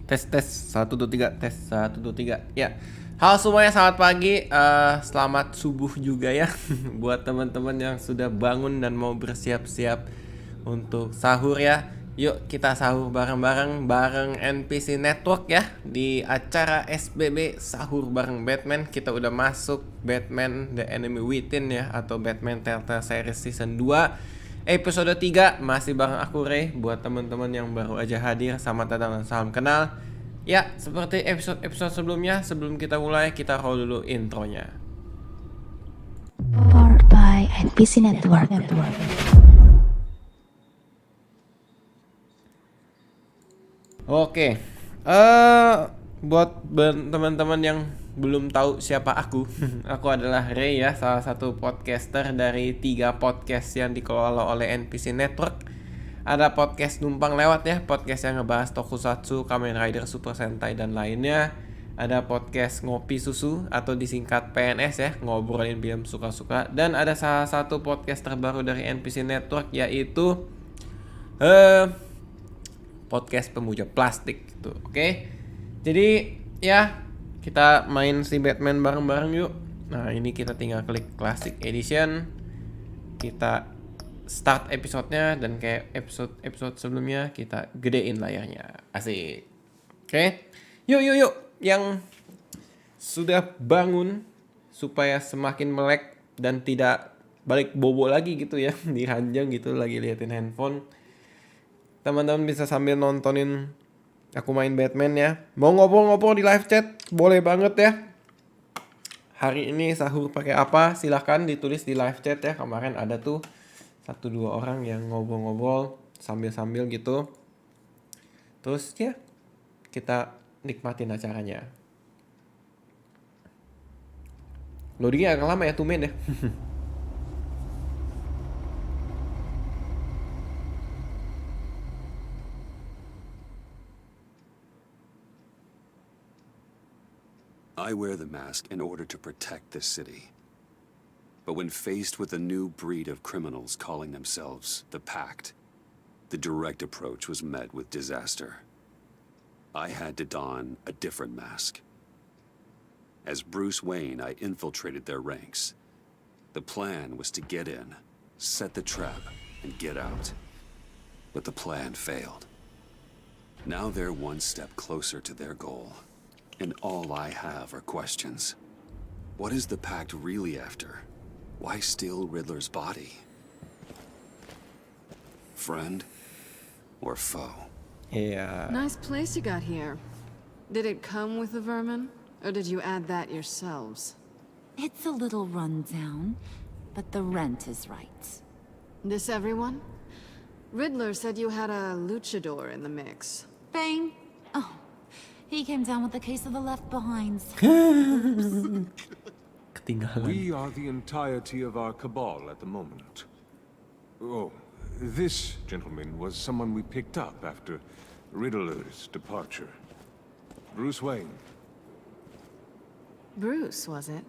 Tes 1 2 3 tes 1 2 3 ya. Halo semuanya, selamat pagi, selamat subuh juga ya buat teman-teman yang sudah bangun dan mau bersiap-siap untuk sahur ya. Yuk kita sahur bareng-bareng bareng NPC Network ya di acara SBB Sahur Bareng Batman. Kita udah masuk Batman The Enemy Within ya, atau Batman Telltale Series Season 2 episode 3. Masih bareng aku Ray. Buat teman-teman yang baru aja hadir, selamat datang dan salam kenal. Ya, seperti episode sebelumnya, sebelum kita mulai, kita roll dulu intronya. Powered by NPC Network. Oke, buat teman-teman yang belum tahu siapa aku, aku adalah Ray ya, salah satu podcaster dari 3 podcast yang dikelola oleh NPC Network. Ada podcast numpang lewat ya, podcast yang ngebahas tokusatsu, Kamen Rider, Super Sentai dan lainnya. Ada podcast ngopi susu atau disingkat PNS ya, ngobrolin film suka-suka. Dan ada salah satu podcast terbaru dari NPC Network, yaitu podcast pemuja plastik gitu. Oke. Jadi ya, kita main si Batman bareng-bareng yuk. Nah, ini kita tinggal klik Classic Edition. Kita start episodenya, dan kayak episode sebelumnya kita gedein layarnya. Asik. Oke. Yuk. Yang sudah bangun supaya semakin melek dan tidak balik bobo lagi gitu ya, diranjang gitu lagi liatin handphone. Teman-teman bisa sambil nontonin aku main Batman ya. Mau ngobrol-ngobrol di live chat, boleh banget ya. Hari ini sahur pakai apa? Silahkan ditulis di live chat ya. Kemarin ada tuh 1-2 orang yang ngobrol-ngobrol sambil-sambil gitu. Terus ya, kita nikmatin acaranya. Loadingnya agak lama ya, tumen ya. I wear the mask in order to protect this city. But when faced with a new breed of criminals calling themselves the Pact, the direct approach was met with disaster. I had to don a different mask. As Bruce Wayne, I infiltrated their ranks. The plan was to get in, set the trap, and get out. But the plan failed. Now they're one step closer to their goal, and all I have are questions. What is the Pact really after? Why steal Riddler's body? Friend or foe? Iya. Nice place you got here. Did it come with the vermin, or did you add that yourselves? It's a little rundown, but the rent is right. This everyone? Riddler said you had a luchador in the mix. Bane? Oh, he came down with a case of the left behinds. Ketinggalan. We are the entirety of our cabal at the moment. Oh, this gentleman was someone we picked up after Riddler's departure. Bruce Wayne. Bruce, was it?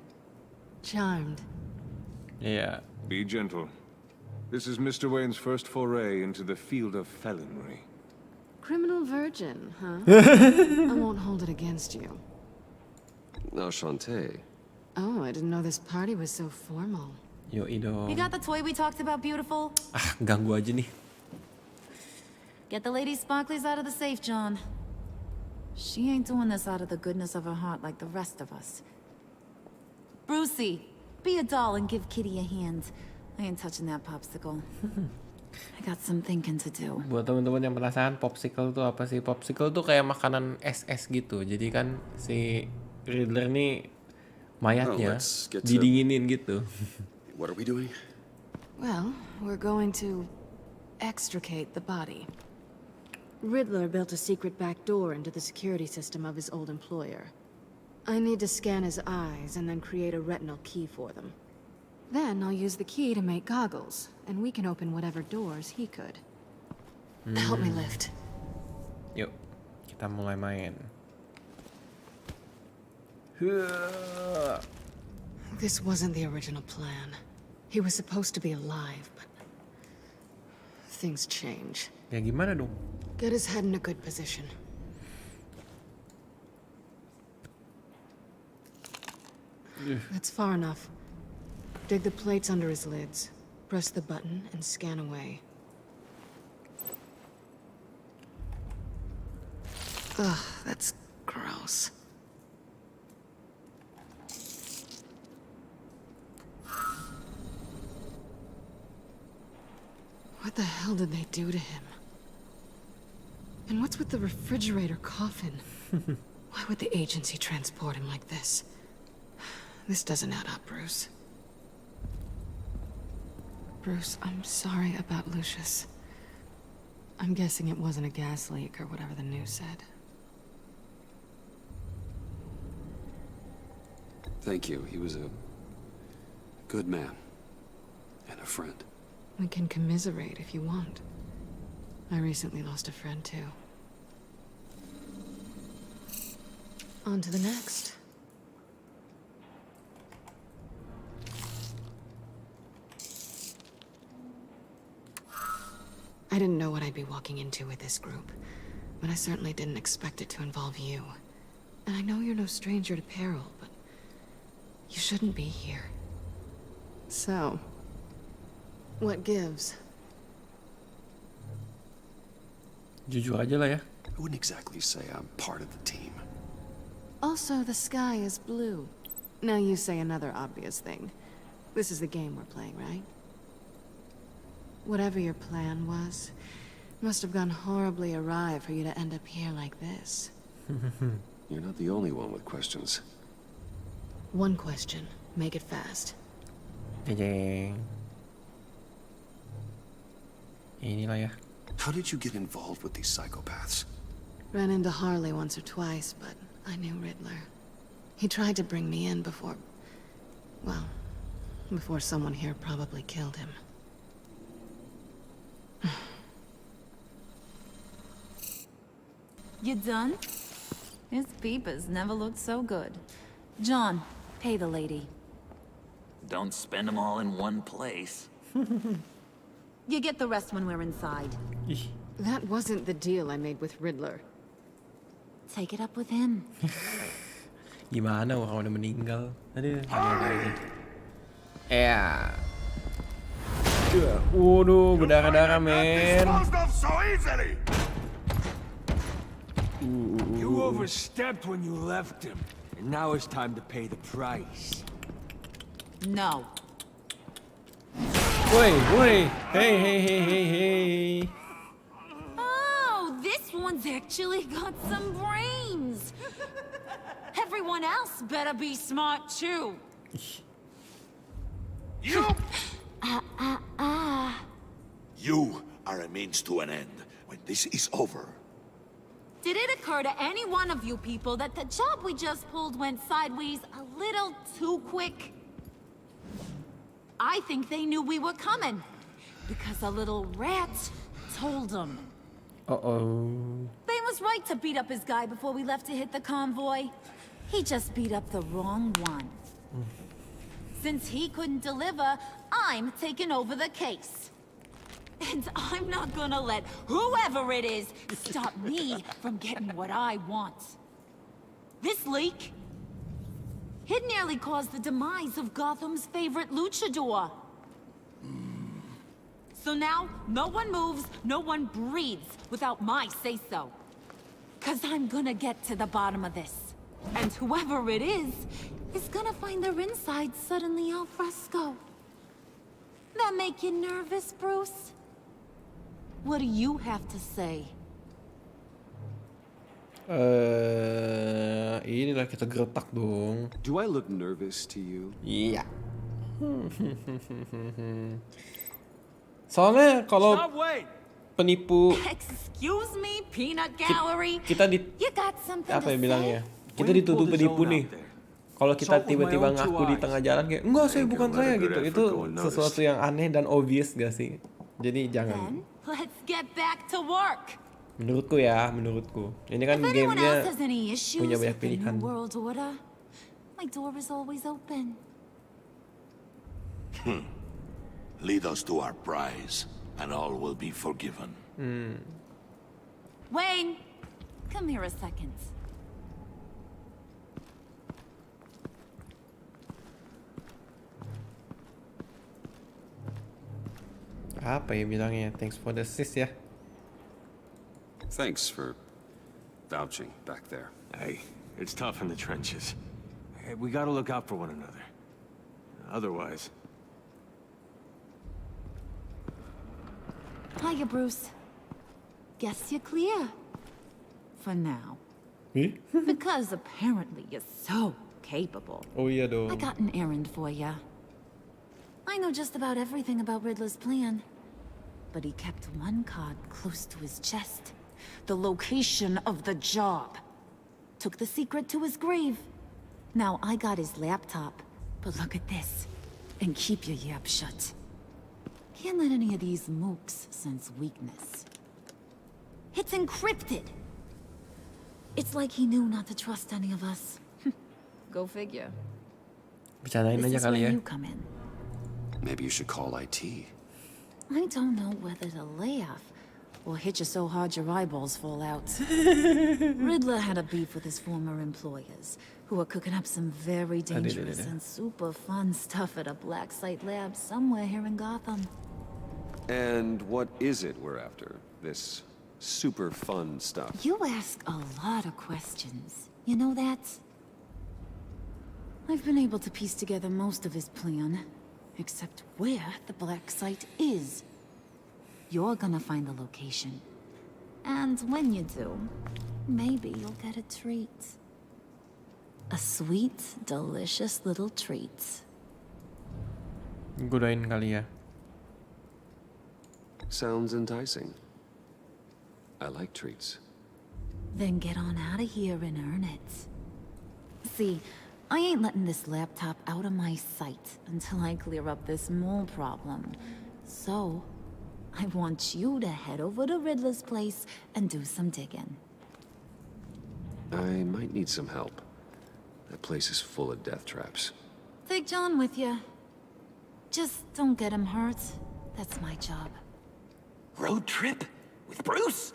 Charmed. Iya. Be gentle. This is Mr. Wayne's first foray into the field of felonry. Criminal virgin, huh? I won't hold it against you. Enchanté. Oh, I didn't know this party was so formal. Yoi dong. You got the toy we talked about, beautiful? Ganggu aja nih. Get the lady sparklies out of the safe, John. She ain't doing this out of the goodness of her heart like the rest of us. Brucey, be a doll and give Kitty a hand. I ain't touching that popsicle. I got some thinking to do. Buat teman-teman yang penasaran, popsicle tuh apa sih? Popsicle tuh kayak makanan es gitu. Jadi kan si Riddler nih mayatnya let's get to- didinginin gitu. What are we doing? Well, we're going to extricate the body. Riddler built a secret back door into the security system of his old employer. I need to scan his eyes and then create a retinal key for them. Then I'll use the key to make goggles, and we can open whatever doors he could. Help me lift. Yuk, kita mulai main. This wasn't the original plan. He was supposed to be alive, but things change. Ya gimana dong? Get his head in a good position. That's far enough. Dig the plates under his lids. Press the button and scan away. Ugh, that's gross. What the hell did they do to him? And what's with the refrigerator coffin? Why would the agency transport him like this? This doesn't add up, Bruce. Bruce, I'm sorry about Lucius. I'm guessing it wasn't a gas leak or whatever the news said. Thank you. He was a good man. And a friend. We can commiserate if you want. I recently lost a friend too. On to the next. I didn't know what I'd be walking into with this group, but I certainly didn't expect it to involve you. And I know you're no stranger to peril, but you shouldn't be here. So, what gives? Jujur aja lah ya. I wouldn't exactly say I'm part of the team. Also, the sky is blue. Now you say another obvious thing. This is the game we're playing, right? Whatever your plan was, must have gone horribly awry for you to end up here like this. You're not the only one with questions. One question. Make it fast. Jeng. Inilah ya. How did you get involved with these psychopaths? Ran into Harley once or twice, but I knew Riddler. He tried to bring me in before... well, before someone here probably killed him. You done? His peepers never looked so good. John, pay the lady. Don't spend them all in one place. You get the rest when we're inside. Ih, That wasn't the deal I made with Riddler. Take it up with him. gimana orang udah meninggal? Aduh, gimana. Ya. Waduh, berdarah-darah, men. You overstepped when you left him, and now it's time to pay the price. No. Woi, hey. Oh, this one's actually got some brains. Everyone else better be smart too. You! You are a means to an end. When this is over, Did it occur to any one of you people that the job we just pulled went sideways a little too quick? I think they knew we were coming, because a little rat told them. Oh. They was right to beat up his guy before we left to hit the convoy. He just beat up the wrong one. Since he couldn't deliver, I'm taking over the case. And I'm not gonna let whoever it is stop me from getting what I want. This leak, it nearly caused the demise of Gotham's favorite luchador. So now, no one moves, no one breathes without my say-so. 'Cause I'm gonna get to the bottom of this. And whoever it is gonna find their inside suddenly al fresco. That make you nervous, Bruce? What do you have to say? Inilah kita geretak dong. Do I look nervous to you? Iya. Soalnya kalau Stop, wait! penipu Excuse me, peanut gallery. kita You got something apa to ya say? bilangnya? Kita When you dituduh pulled his penipu own nih. out there. Kalau kita Saw with my tiba-tiba own two ngaku di eyes. tengah jalan kayak enggak saya Think bukan you'll saya let a gitu. good Itu effort go unnoticed. sesuatu yang aneh dan obvious gak sih? Jadi jangan. Then, let's get back to work. Menurutku ya, menurutku. Ini kan If anyone gamenya else has any issues punya banyak with the pilihan. New World Order, my door is always open. lead us to our prize. and all will be forgiven. Wayne, come here a second. Apa ya bilangnya? Thanks for the assist ya. Thanks for vouching back there. Hey, it's tough in the trenches. Hey, we gotta look out for one another. Otherwise... Hiya, Bruce. Guess you're clear. For now. Because apparently you're so capable. Oh iya dong. I got an errand for ya. I know just about everything about Riddler's plan. But he kept one card close to his chest. The location of the job. Took the secret to his grave. Now I got his laptop. But look at this. And keep your yap shut. Can't let any of these mooks sense weakness. It's encrypted. It's like he knew not to trust any of us. Go figure. Bercandain This aja is kali where ya. you come in. Maybe you should call IT. I don't know whether to laugh or hit you so hard your eyeballs fall out. Riddler had a beef with his former employers, who are cooking up some very dangerous and super fun stuff at a black site lab somewhere here in Gotham. And what is it we're after? This super fun stuff. You ask a lot of questions. You know that? I've been able to piece together most of his plan, except where the black site is. You're gonna find the location. And when you do, maybe you'll get a treat. A sweet, delicious little treat. Godain kali ya. Sounds enticing. I like treats. Then get on out of here and earn it. See, I ain't letting this laptop out of my sight until I clear up this mole problem. So, I want you to head over to Riddler's place and do some digging. I might need some help. That place is full of death traps. Take John with you. Just don't get him hurt. That's my job. Road trip? With Bruce?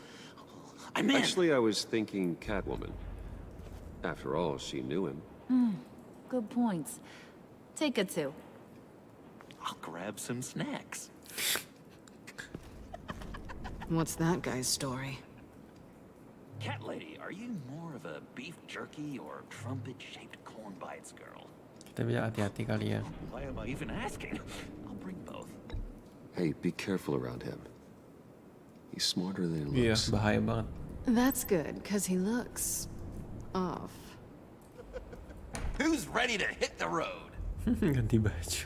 I'm in. Actually, I was thinking Catwoman. After all, she knew him. Good points. Take it too. I'll grab some snacks. What's that guy's story? Cat lady, are you more of a beef jerky or trumpet-shaped corn bites girl? Kita bilang hati-hati kali ya. Why am I even asking? I'll bring both. Hey, be careful around him. He's smarter than he Iya, looks. bahaya banget. That's good, because he looks... off. Who's ready to hit the road? Ganti baju.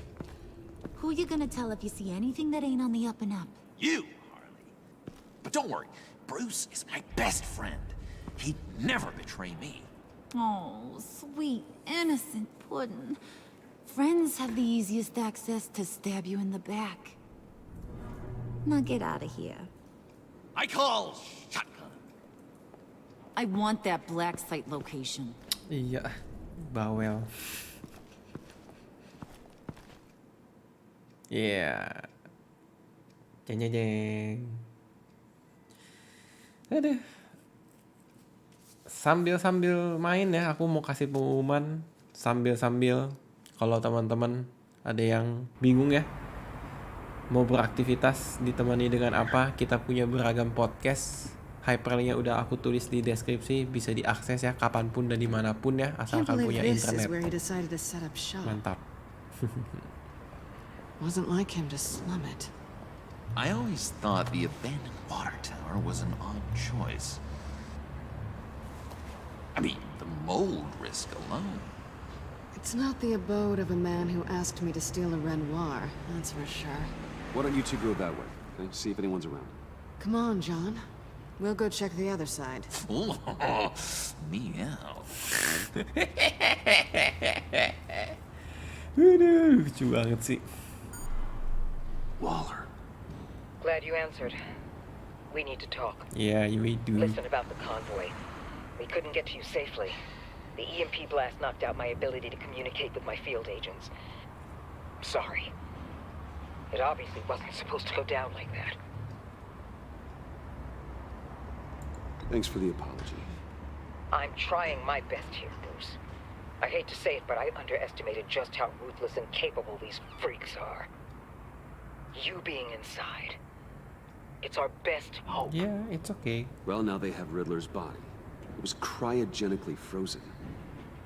Who you gonna tell if you see anything that ain't on the up and up? You, Harley. But don't worry, Bruce is my best friend. He'd never betray me. Oh, sweet, innocent puddin'. Friends have the easiest access to stab you in the back. Now get out of here. I call shotgun. I want that black site location. Iya, bawel. Iya. Jeng jeng jeng. Aduh. Sambil main ya, aku mau kasih pengumuman sambil kalau teman-teman ada yang bingung ya, mau beraktivitas ditemani dengan apa, kita punya beragam podcast. Hyperlinknya udah aku tulis di deskripsi, bisa diakses ya kapanpun dan dimanapun ya, Can't asalkan believe punya this is internet. where he decided to set up shop. Mantap. Wasn't like him to slum it. I always thought the abandoned water tower was an odd choice. I mean, the mold risk alone. It's not the abode of a man who asked me to steal a Renoir, that's for sure. Why don't you two go that way? Okay? See if anyone's around. Come on, John. We'll go check the other side. Meow. Aduh, lucu banget sih. Waller. Glad you answered. We need to talk. Yeah, we do. Listen about the convoy. We couldn't get to you safely. The EMP blast knocked out my ability to communicate with my field agents. Sorry. It obviously wasn't supposed to go down like that. Thanks for the apology. I'm trying my best here, Bruce. I hate to say it, but I underestimated just how ruthless and capable these freaks are. You being inside, it's our best hope. Yeah, it's okay. Well, now they have Riddler's body. It was cryogenically frozen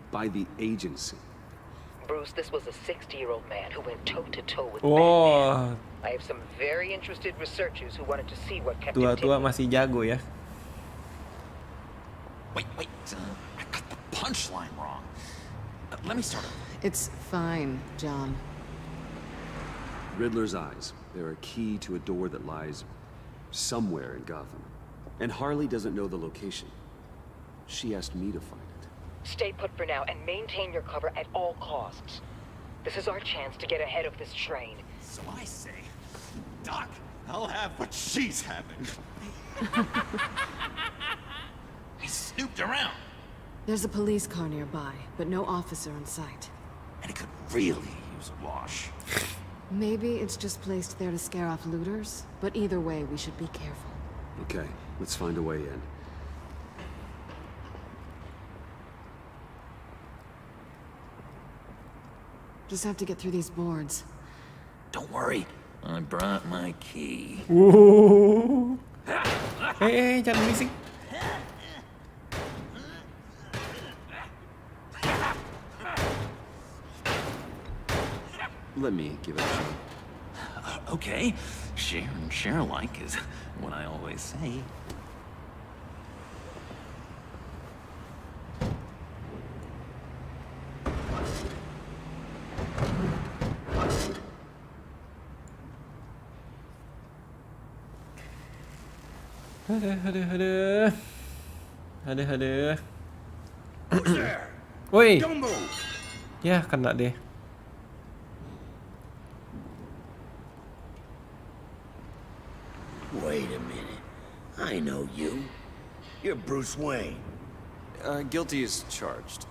by the agency. Bruce, this was a 60-year-old man who went toe-to-toe with Oh, Batman. I have some very interested researchers who wanted to see what kept him tua-tua ticking. masih jago ya. Wait. I got the punchline wrong. Let me start over. It's fine, John. Riddler's eyes. They're a key to a door that lies somewhere in Gotham. And Harley doesn't know the location. She asked me to find it. Stay put for now and maintain your cover at all costs. This is our chance to get ahead of this train. So I say, Doc, I'll have what she's having. He snooped around, There's a police car nearby, but no officer in sight. and he could really use a wash. Maybe it's just placed there to scare off looters, but either way, we should be careful. Okay, let's find a way in. Just have to get through these boards. Don't worry, I brought my key. Jangan berisik. Let me give it a shot. Okay, share and share alike is what I always say. Aduh. Who's there? Woi, Don't move! ya kena deh. Wait a minute. I know you. You're Bruce Wayne. Guilty as charged.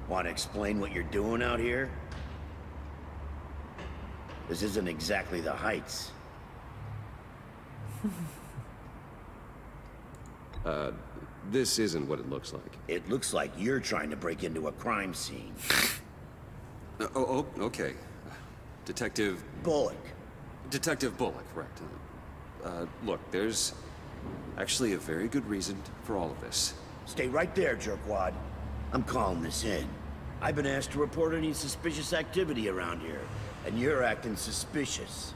Want to explain what you're doing out here? This isn't exactly the Heights. This isn't what it looks like. It looks like you're trying to break into a crime scene. Okay. Detective Bullock. Bullock, right. Look, there's actually a very good reason for all of this. Stay right there, jerkwad. I'm calling this in. I've been asked to report any suspicious activity around here, and you're acting suspicious.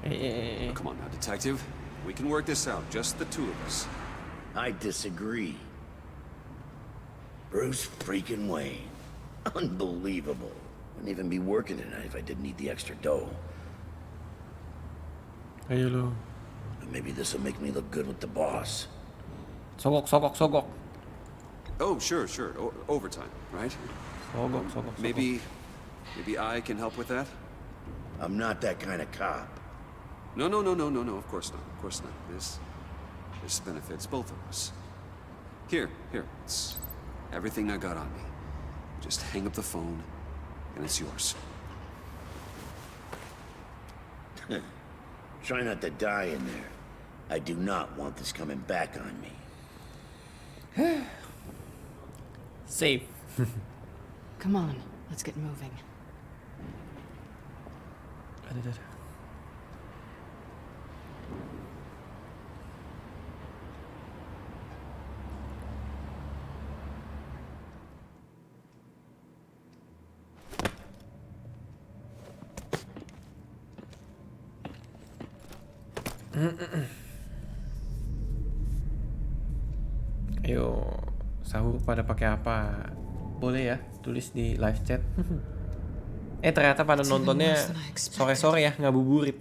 Oh, come on now, detective. We can work this out, just the two of us. I disagree. Bruce freaking Wayne. Unbelievable. Wouldn't even be working tonight if I didn't need the extra dough. Ayo lu. Maybe this will make me look good with the boss. Sogok. Oh, sure. Overtime, right? Sogok. Maybe I can help with that? I'm not that kind of cop. No, of course not. This benefits both of us. Here, it's everything I got on me. Just hang up the phone, and it's yours. Try not to die in there. I do not want this coming back on me. Safe. Come on, let's get moving. Aduh. Ayo, sahur pada pakai apa? Boleh ya, tulis di live chat. Ternyata pada It's even nontonnya worse than I expected. sore-sore ya, ngabuburit.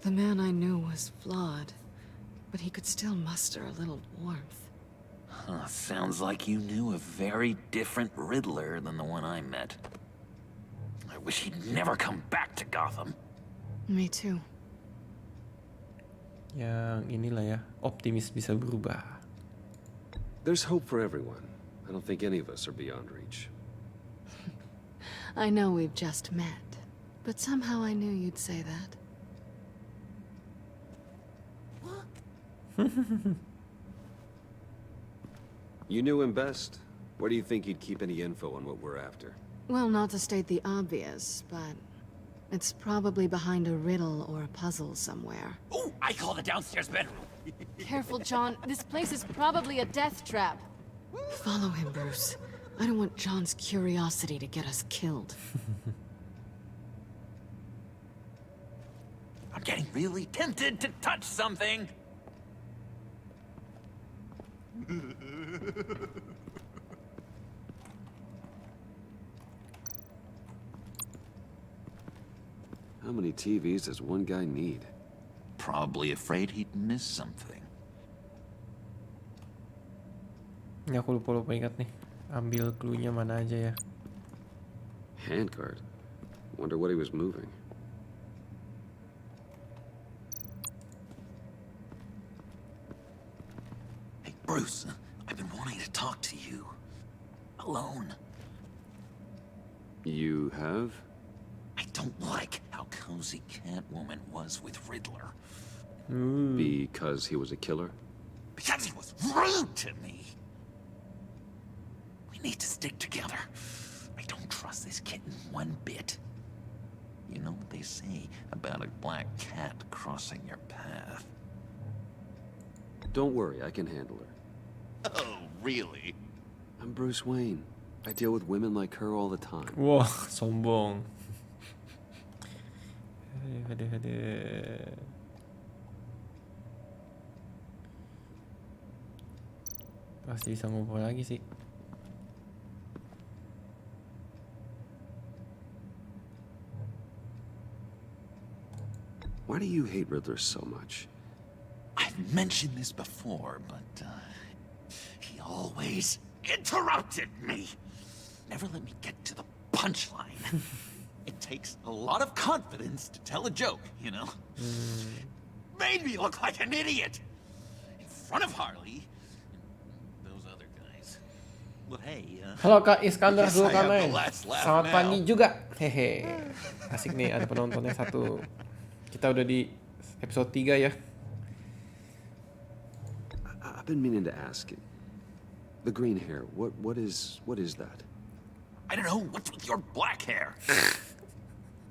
The man I knew was flawed, but he could still muster a little warmth. Sounds like you knew a very different Riddler than the one I met. I wish he'd never come back to Gotham. Me too. Yang inilah ya, optimis bisa berubah. There's hope for everyone. I don't think any of us are beyond reach. I know we've just met, But somehow I knew you'd say that. You knew him best. Where do you think he'd keep any info on what we're after? Well, not to state the obvious, but it's probably behind a riddle or a puzzle somewhere. Oh, I call the downstairs bedroom. Careful, John. This place is probably a death trap. Follow him, Bruce. I don't want John's curiosity to get us killed. I'm getting really tempted to touch something. How many TVs does one guy need? Probably afraid he'd miss something. Ini aku lupa ingat nih. Ambil clue-nya mana aja ya. Handcart. Wonder what he was moving. Hey, Bruce, I've been wanting to talk to you. Alone. You have? I don't like how cozy Catwoman was with Riddler. Because he was a killer? Because he was rude to me. We need to stick together. I don't trust this kitten one bit. You know what they say about a black cat crossing your path? Don't worry, I can handle her. Oh, really? I'm Bruce Wayne. I deal with women like her all the time. Wah, sombong. Aduh. Pasti bisa ngobrol lagi sih. Why do you hate Riddler so much? I've mentioned this before, but he always interrupted me. Never let me get to the punchline. It takes a lot of confidence to tell a joke, you know? Made me look like an idiot in front of Harley and those other guys. Well, hey, Halo Kak Iskandar guess I have Zulkarnain. the last laugh Selamat now. pagi juga. Hehe. Asik nih ada penontonnya satu. Kita udah di episode 3 ya. I've been meaning to ask you. The green hair, what is that? I don't know, what's with your black hair?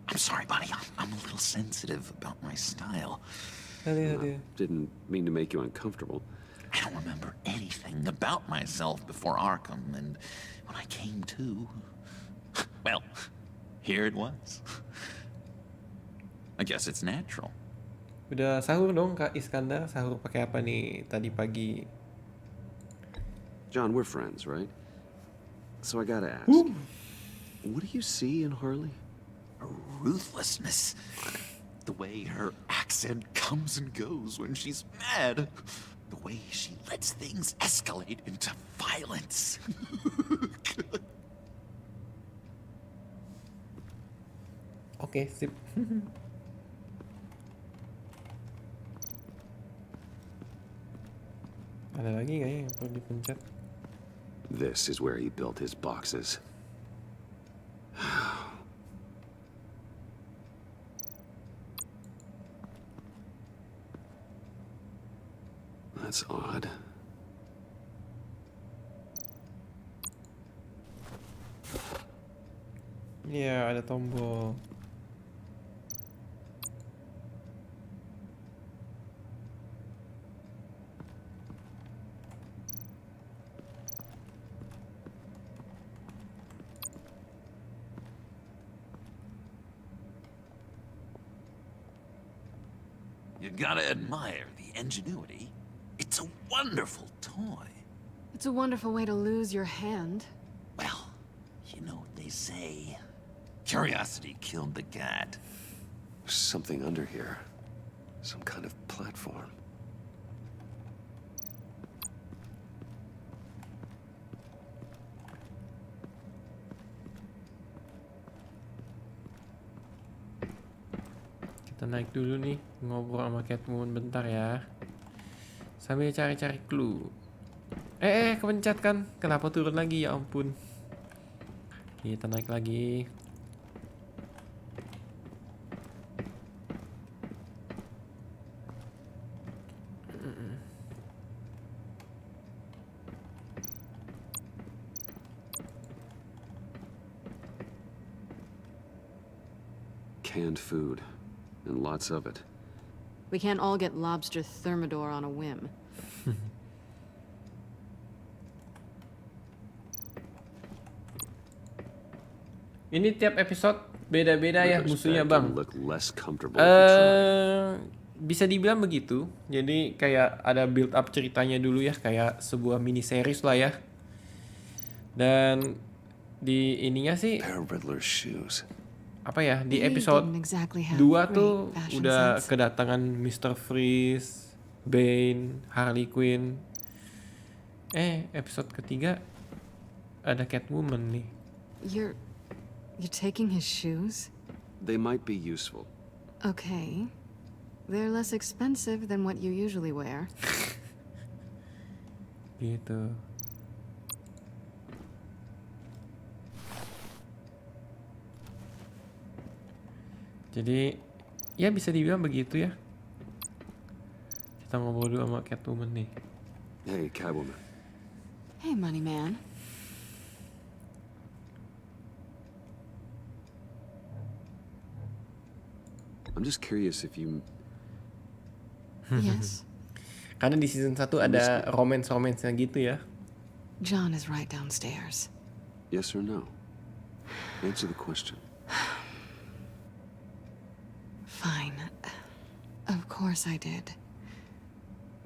I'm sorry, buddy, I'm a little sensitive about my style. Didn't mean to make you uncomfortable. I don't remember anything about myself before Arkham, and when I came to, well, here it was. I guess it's natural. Udah sahur dong Kak Iskandar. Sahur pakai apa nih tadi pagi? John, we're friends, right? So I gotta ask. What do you see in Harley? Her ruthlessness. The way her accent comes and goes when she's mad. The way she lets things escalate into violence. Oke, sip. Ada lagi kayaknya yang perlu dipencet. This is where he built his boxes. That's odd. Iya, ada tombol. You gotta admire the ingenuity. It's a wonderful toy. It's a wonderful way to lose your hand. Well, you know what they say. Curiosity killed the cat. There's something under here. Some kind of platform. Kita naik dulu nih, ngobrol sama Catwoman bentar ya. Sambil cari-cari clue. Kepencet kan? Kenapa turun lagi? Ya ampun. Kita naik lagi. canned food, and lots of it. We can't all get lobster thermidor on a whim. Ini tiap episode beda-beda ya Ridler's musuhnya, bed Bang. can look less comfortable if you try. Bisa dibilang begitu. Jadi kayak ada build up ceritanya dulu ya, kayak sebuah mini series lah ya. Dan di ininya sih Pair of Riddler's shoes. apa ya, di He episode didn't exactly have 2 tuh great fashion udah sense. kedatangan Mr. Freeze, Bane, Harley Quinn. Episode ketiga ada Catwoman nih. You're taking his shoes? They might be useful. Okay. They're less expensive than what you usually wear. Gitu. Jadi ya bisa dibilang begitu ya. Kita ngobrol dulu sama Catwoman nih. Hey, Catwoman. Hey, money man. I'm just curious if you... Yes? Karena di season 1 ada romance-romance gitu ya. John is right downstairs. Yes or no? Answer the question. Fine. Of course I did.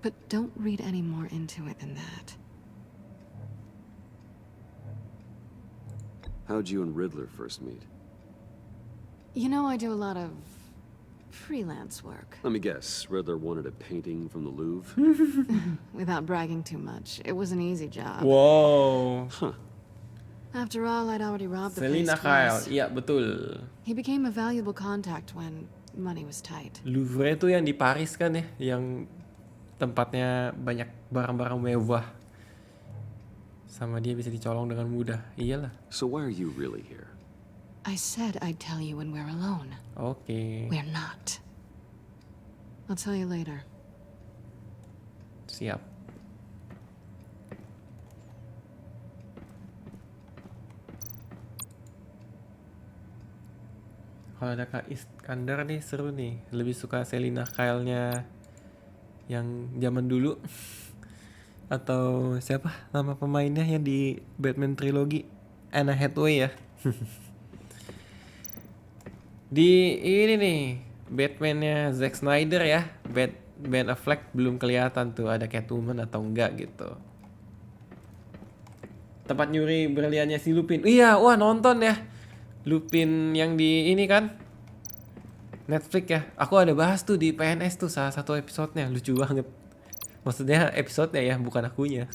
But don't read any more into it than that. How'd you and Riddler first meet? You know, I do a lot of freelance work. Let me guess, Riddler wanted a painting from the Louvre? Without bragging too much, it was an easy job. Wow. After all, I'd already robbed the place Selina Kyle, twice. iya betul. He became a valuable contact when money was tight. Louvre itu yang di Paris kan ya, yang tempatnya banyak barang-barang mewah. Sama dia bisa dicolong dengan mudah. Iyalah. So why are you really here? I said I'd tell you when we're alone. Oke. We're not. I'll tell you later. Siap. Kalau ada Kak Iskandar nih seru nih. Lebih suka Selina Kyle-nya yang zaman dulu. Atau siapa nama pemainnya yang di Batman Trilogy? Anna Hathaway ya. Di ini nih Batman-nya Zack Snyder ya. Ben Affleck belum kelihatan tuh ada Catwoman atau enggak gitu. Tempat nyuri berliannya si Lupin. Iya, wah nonton ya. Lupin yang di ini kan Netflix ya. Aku ada bahas tuh di PNS tuh salah satu episodenya. Lucu banget. Maksudnya episodenya ya, bukan akunya.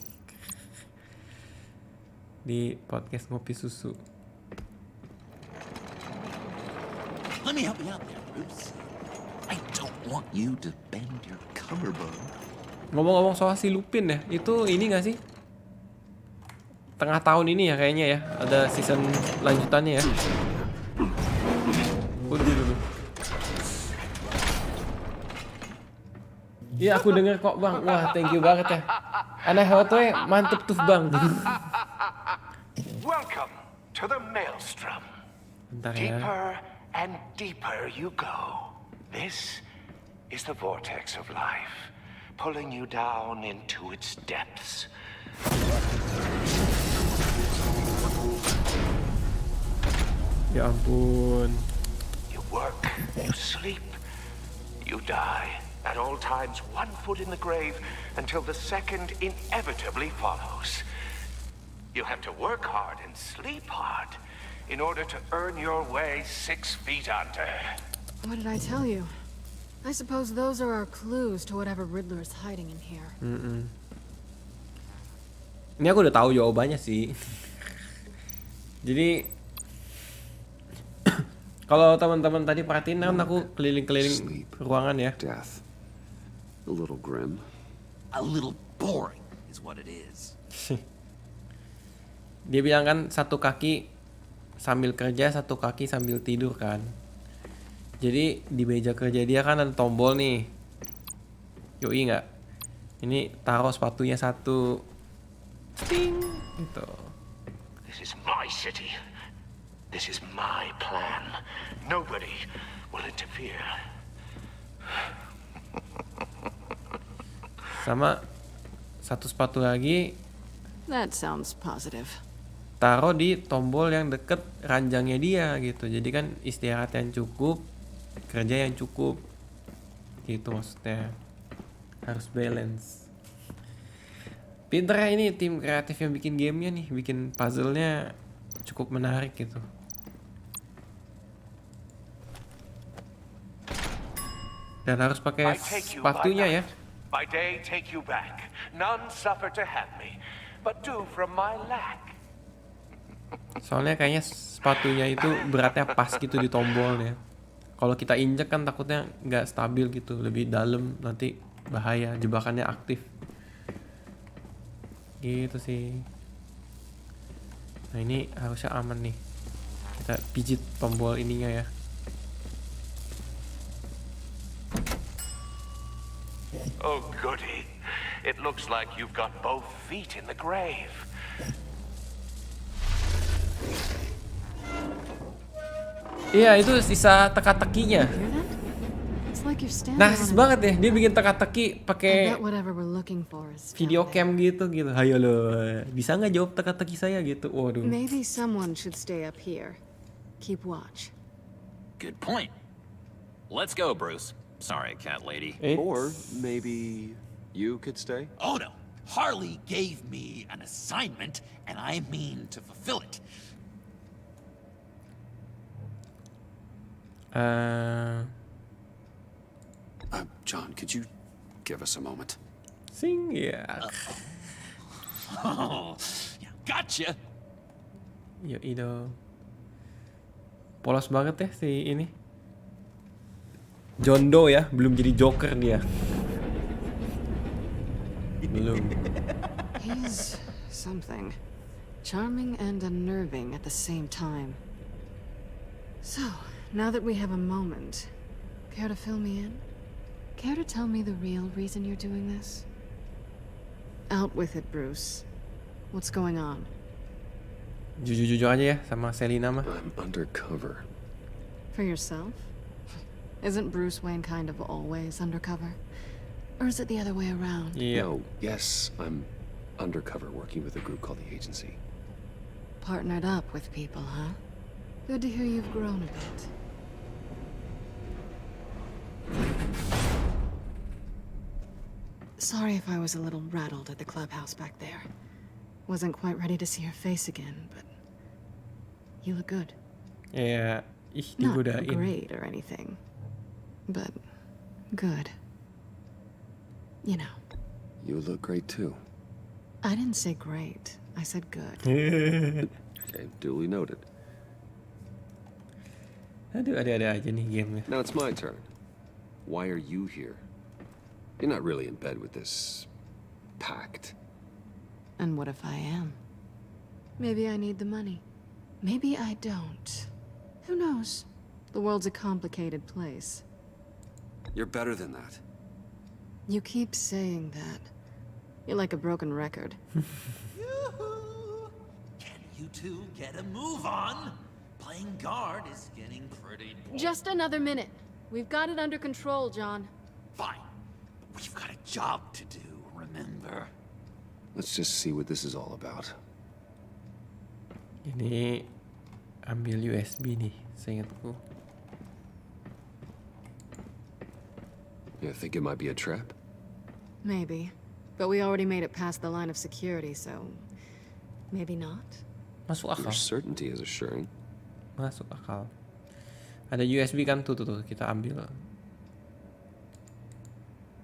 Di podcast Ngopi Susu. Let me help you out there, Bruce. I don't want you to bend your collarbone. Ngomong-ngomong soal si Lupin ya, itu ini gak sih? Tengah tahun ini ya kayaknya ya. Ada season lanjutannya ya. Dulu. Iya aku denger kok Bang. Wah thank you banget ya. Anna Hathaway mantep tuh Bang. Welcome to the maelstrom. Bentar ya. Deeper and deeper you go. This is the vortex of life, pulling you down into its depths. Ya ampun. You work, you sleep, you die. At all times, one foot in the grave until the second inevitably follows. You have to work hard and sleep hard in order to earn your way 6 feet under. What did I tell you? I suppose those are our clues to whatever Riddler is hiding in here. Ini aku udah tahu jawabannya sih. Jadi kalau teman-teman tadi perhatiin kan aku keliling-keliling ruangan ya. Death. A little grim. A little boring is what it is. Dia bilang kan satu kaki sambil kerja, satu kaki sambil tidur kan. Jadi di meja kerja dia kan ada tombol nih. Yoi nggak? Ini taruh sepatunya satu. Ting, gitu. This is my city. This is my plan. Nobody will interfere. Sama satu sepatu lagi That sounds positive. taruh di tombol yang deket ranjangnya dia gitu. Jadi kan istirahat yang cukup, kerja yang cukup. Gitu maksudnya. Harus balance. Pinter ya ini tim kreatif yang bikin gamenya nih, bikin puzzle-nya cukup menarik gitu. Dan harus pakai I take you sepatunya by ya. night. By day take you back. None suffer to have me, but do from my lack. Soalnya kayaknya sepatunya itu beratnya pas gitu di tombolnya. Kalau kita injek kan takutnya nggak stabil gitu, lebih dalam nanti bahaya, jebakannya aktif. Gitu sih. Nah ini harusnya aman nih. Kita pijit tombol ininya ya. Oh, goody. It looks like you've got both feet in the grave. Iya itu sisa teka-tekinya. Hear that? It's like you're standing Narsis on banget ya, dia bikin teka-teki I pakai bet whatever we're looking for is video found cam gitu. Hayo lo, bisa nggak jawab teka-teki saya gitu? Waduh. there. Maybe someone should stay up here. Keep watch. Good point. Let's go, Bruce. Sorry, cat lady. Or maybe you could stay? Oh no. Harley gave me an assignment, and I mean to fulfill it. John, could you give us a moment? Sing ya. Oh, yeah, gotcha. Yo itu. Polos banget ya si ini. John Doe ya, belum jadi Joker dia. Belum. He's something. Charming and unnerving at the same time. So, now that we have a moment, care to fill me in? Care to tell me the real reason you're doing this? Out with it, Bruce. What's going on? Jujur-jujur aja ya sama Selina mah. I'm undercover. For yourself? Isn't Bruce Wayne kind of always undercover? Or is it the other way around? Iya. No, yes, I'm undercover working with a group called the Agency. Partnered up with people, huh? Good to hear you've grown a bit. Sorry if I was a little rattled at the clubhouse back there. Wasn't quite ready to see your face again, but you look good. Ya, Not digodain. great or anything, but good. You know, You look great too. I didn't say great. I said good. Okay, duly noted. Aduh, ada-ada aja nih gamenya. Now it's my turn. Why are you here? You're not really in bed with this Pact. And what if I am? Maybe I need the money. Maybe I don't. Who knows? The world's a complicated place. You're better than that. You keep saying that. You're like a broken record. Yoo-hoo! Can you two get a move on? Playing guard is getting pretty boring. Just another minute. We've got it under control, John. Fine. We've got a job to do, remember? Let's just see what this is all about. Ini ambil USB nih, seingatku. You think it might be a trap? Maybe. But we already made it past the line of security, so... maybe not? Masuk Your akal. certainty is assuring. Masuk akal. Ada USB kan tuh kita ambil.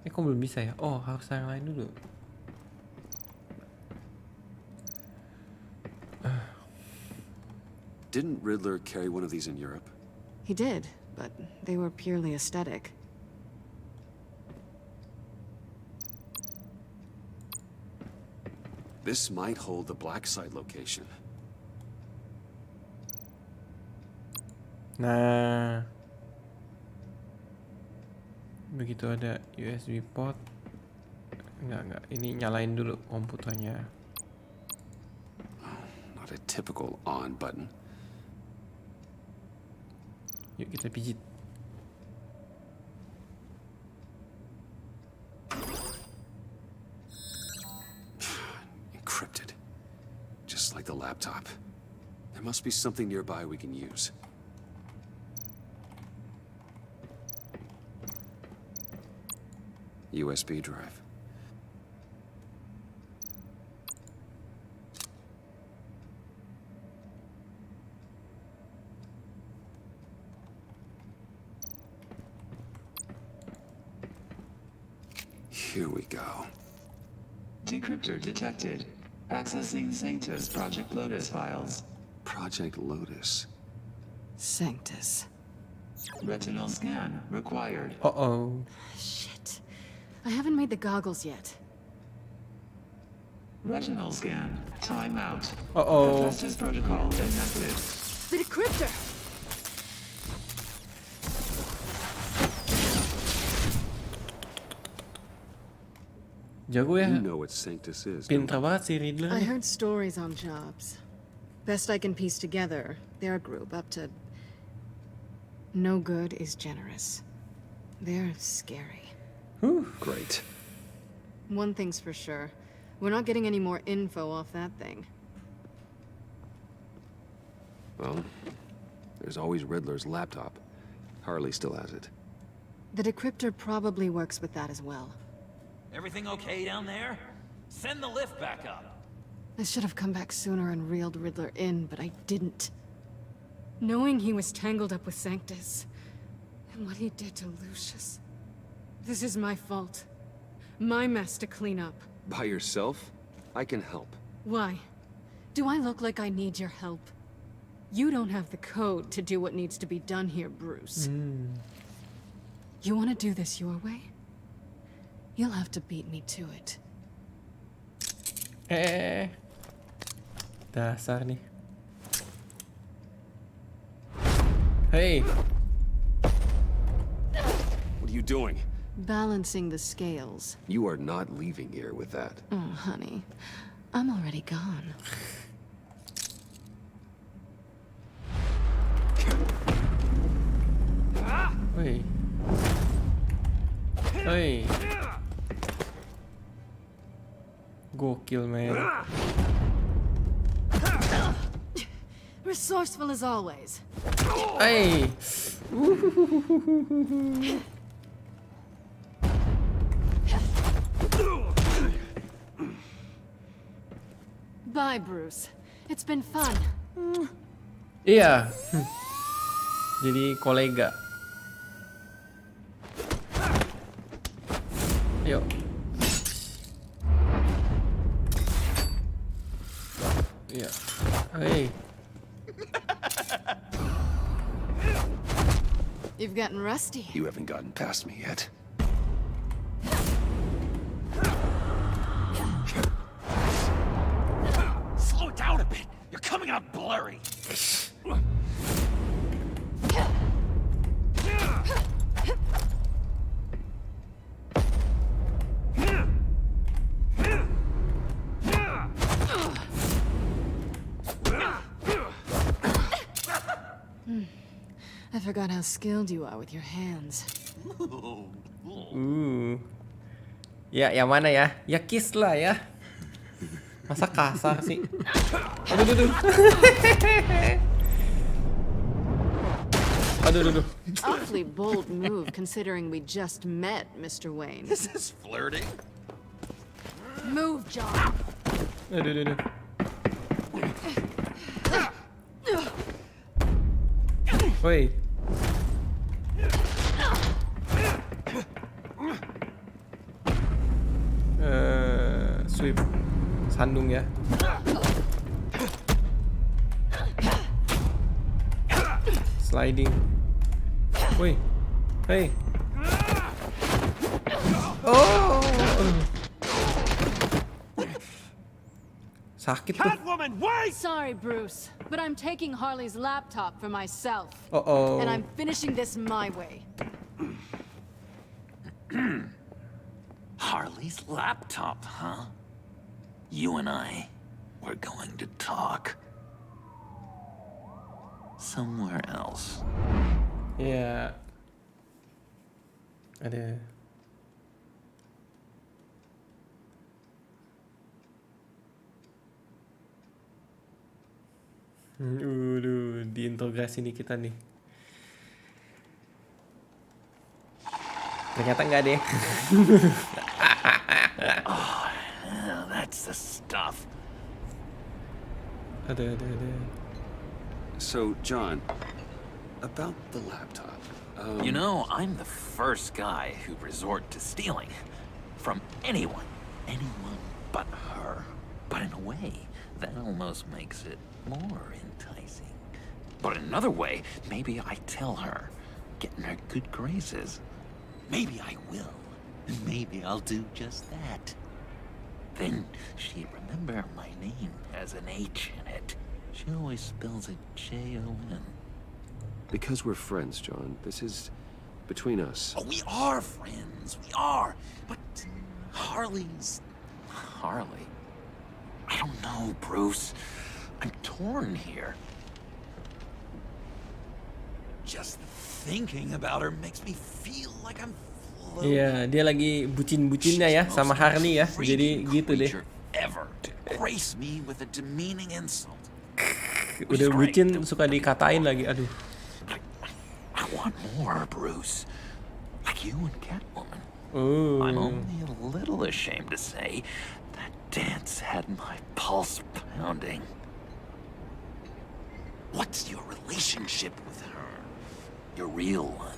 Kok belum bisa ya? Oh, harus yang lain dulu. Didn't Riddler carry one of these in Europe? He did, but they were purely aesthetic. This might hold the black site location. Nah, begitu ada USB port. Enggak. Ini nyalain dulu komputernya. Not a typical on button. Yuk kita pijit. There must be something nearby we can use. USB drive. Here we go. Decryptor detected. Accessing Sanctus Project Lotus files. Project Lotus. Sanctus. Retinal scan required. Uh-oh. Shit. I haven't made the goggles yet. Retinal scan. Timeout. Uh-oh. Justice protocol enacted. The decryptor! Jago ya. You know what Sanctus is. Pintar banget si Riddler. I heard stories on jobs. Best I can piece together, they're a group up to... No good is generous. They're scary. Great. One thing's for sure. We're not getting any more info off that thing. Well, there's always Riddler's laptop. Harley still has it. The decryptor probably works with that as well. Everything okay down there? Send the lift back up. I should have come back sooner and reeled Riddler in, but I didn't. Knowing he was tangled up with Sanctus, and what he did to Lucius. This is my fault. My mess to clean up. By yourself? I can help. Why? Do I look like I need your help? You don't have the code to do what needs to be done here, Bruce. You want to do this your way? You'll have to beat me to it. Dasar nih. Hey. What are you doing? Balancing the scales. You are not leaving here with that. Oh, honey. I'm already gone. Hey. Hey. Gokil, man. Resourceful as always. Hey. Bye, Bruce. It's been fun. Iya. Jadi kolega. Yuk. Iya. Hey. You've gotten rusty. You haven't gotten past me yet. Slow it down a bit. You're coming out blurry. I forgot how skilled you are with your hands. Ya, yang mana ya? Ya kiss lah ya. Masa kasar sih? Aduh, aduh, aduh. Aduh, aduh, aduh. Awfully bold move considering we just met, Mr. Wayne. This is flirting. Move, John. Aduh, aduh, aduh. Woi. Sweep. Sandung ya. Sliding. Woi. Hey. Oh. Sakit tuh. Catwoman, wait! Sorry, Bruce, but I'm taking Harley's laptop for myself. Uh-oh. And I'm finishing this my way. Harley's laptop, huh? You and I, we're going to talk. Somewhere else. Ya. Ada. Diinterogasi nih kita nih. Ternyata nggak deh. That's the stuff. Ada. So, John, about the laptop. You know, I'm the first guy who resort to stealing. From anyone but her. But in a way, that almost makes it more enticing. But in another way, maybe I tell her, get in her good graces. Maybe I will. Maybe I'll do just that. Then she'd remember my name has an H in it. She always spells it Jon. Because we're friends, John. This is between us. Oh, we are friends. We are. But Harley's... Harley? I don't know, Bruce. I'm torn here. Just thinking about her makes me feel like I'm floating. Iya, dia lagi bucin-bucinnya ya sama Harley ya. Jadi gitu deh. Ever to grace me with a demeaning insult. Udah bucin suka dikatain lagi. Aduh. I want more, Bruce. Like you and Catwoman. Oh. I'm only a little ashamed to say that dance had my pulse pounding. What's your relationship with her? Your real one?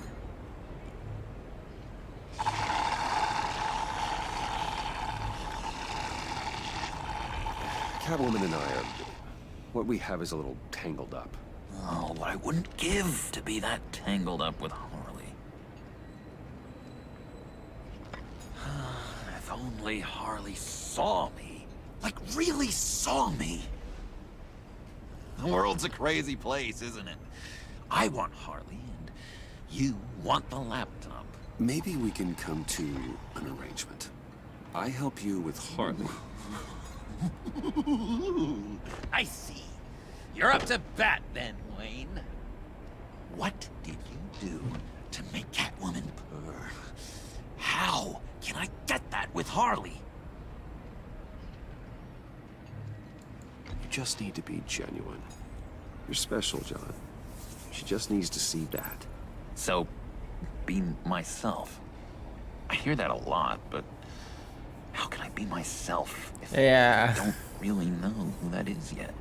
Catwoman and I are... What we have is a little tangled up. Oh, what I wouldn't give to be that tangled up with Harley. If only Harley saw me. Like, really saw me. The world's a crazy place, isn't it? I want Harley, and you want the laptop. Maybe we can come to an arrangement. I help you with Harley. I see. You're up to bat then, Wayne. What did you do to make Catwoman purr? How can I get that with Harley? You just need to be genuine. You're special, John. She just needs to see that. So, be myself. I hear that a lot, but how can I be myself if I don't really know who that is yet?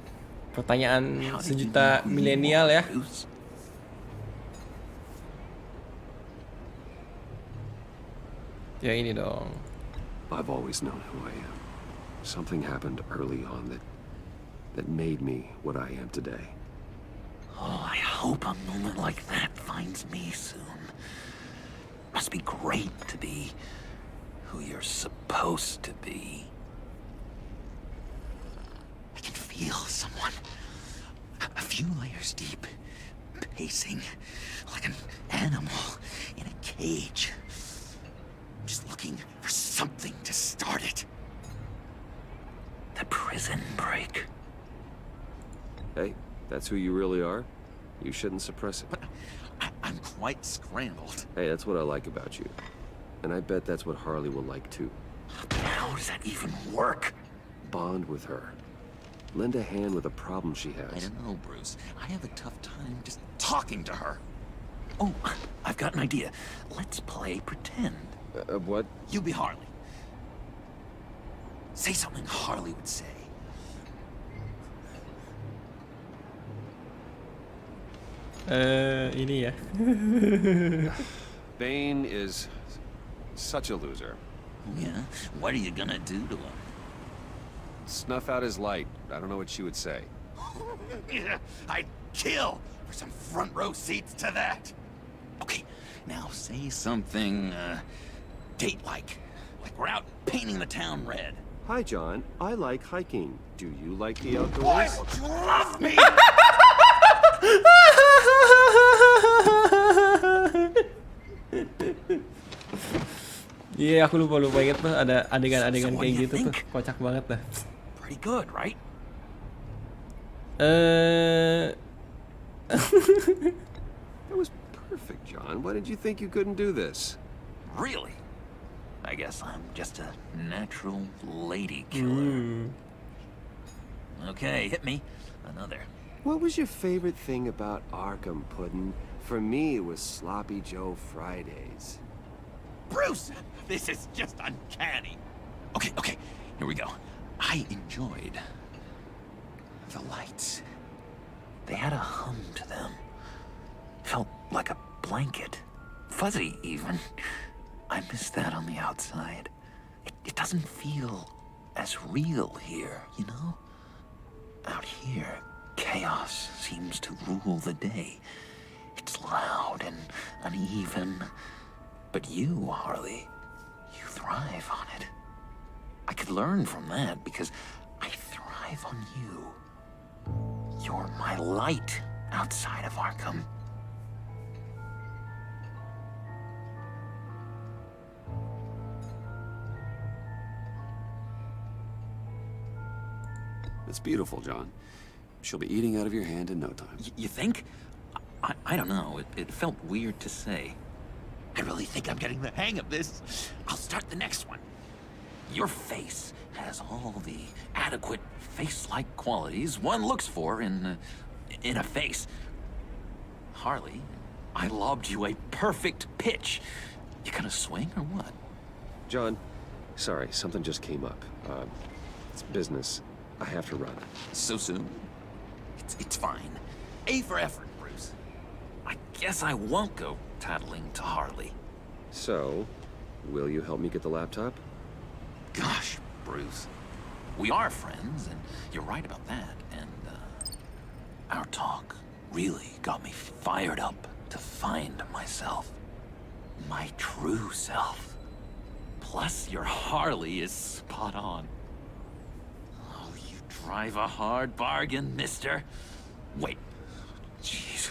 Pertanyaan sejuta milenial ya. Ya ini dong. I've always known who I am. Something happened early on that made me what I am today. Oh, I hope a moment like that finds me soon. Must be great to be who you're supposed to be. I can feel someone a few layers deep, pacing like an animal in a cage. Just looking for something to start it. The prison break. Hey, that's who you really are? You shouldn't suppress it. But I'm quite scrambled. Hey, that's what I like about you. And I bet that's what Harley will like too. How does that even work? Bond with her. Lend a hand with a problem she has. I don't know, Bruce. I have a tough time just talking to her. Oh, I've got an idea. Let's play pretend. What? You be Harley. Say something Harley would say. Ini ya. Bane is such a loser. Yeah? What are you gonna do to him? Snuff out his light. I don't know what she would say. I'd kill for some front row seats to that. Okay, now say something, date-like. Like we're out painting the town red. Hi, John. I like hiking. Do you like the outdoors? Why don't you love me? Iya, aku lupa inget tuh ada adegan-adegan kayak gitu tuh, kocak banget dah. Pretty good, right? That was perfect, John. Why did you think you couldn't do this? Really? I guess I'm just a natural lady killer. Okay, hit me. Another. What was your favorite thing about Arkham, Puddin'? For me, it was Sloppy Joe Fridays. Bruce, this is just uncanny. Okay, here we go. I enjoyed the lights. They had a hum to them. Felt like a blanket. Fuzzy, even. I miss that on the outside. It doesn't feel as real here, you know? Out here, chaos seems to rule the day. It's loud and uneven. But you, Harley, you thrive on it. I could learn from that because I thrive on you. You're my light outside of Arkham. It's beautiful, John. She'll be eating out of your hand in no time. You think? I don't know. It felt weird to say. I really think I'm getting the hang of this. I'll start the next one. Your face has all the adequate face-like qualities one looks for in a face. Harley, I lobbed you a perfect pitch. You gonna swing or what? John, sorry, something just came up. It's business. I have to run. So soon? It's fine. A for effort, Bruce. I guess I won't go tattling to Harley. So, will you help me get the laptop? Gosh, Bruce. We are friends, and you're right about that. And, our talk really got me fired up to find myself. My true self. Plus, your Harley is spot on. Oh, you drive a hard bargain, mister. Wait. Jeez.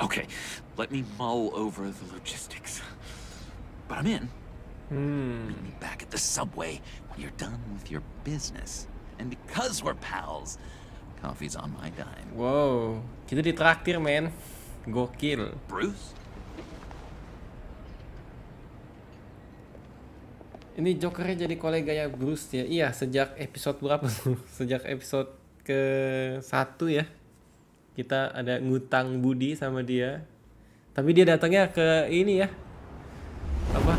Okay, let me mull over the logistics. But I'm in. Meet me back at the subway when you're done with your business. And because we're pals, coffee's on my dime. Wow, kita ditraktir, men. Gokil. Bruce? Ini Jokernya jadi koleganya Bruce ya. Iya, sejak episode berapa tuh? Sejak episode ke-1 ya. Kita ada ngutang budi sama dia. Tapi dia datangnya ke ini ya. Apa?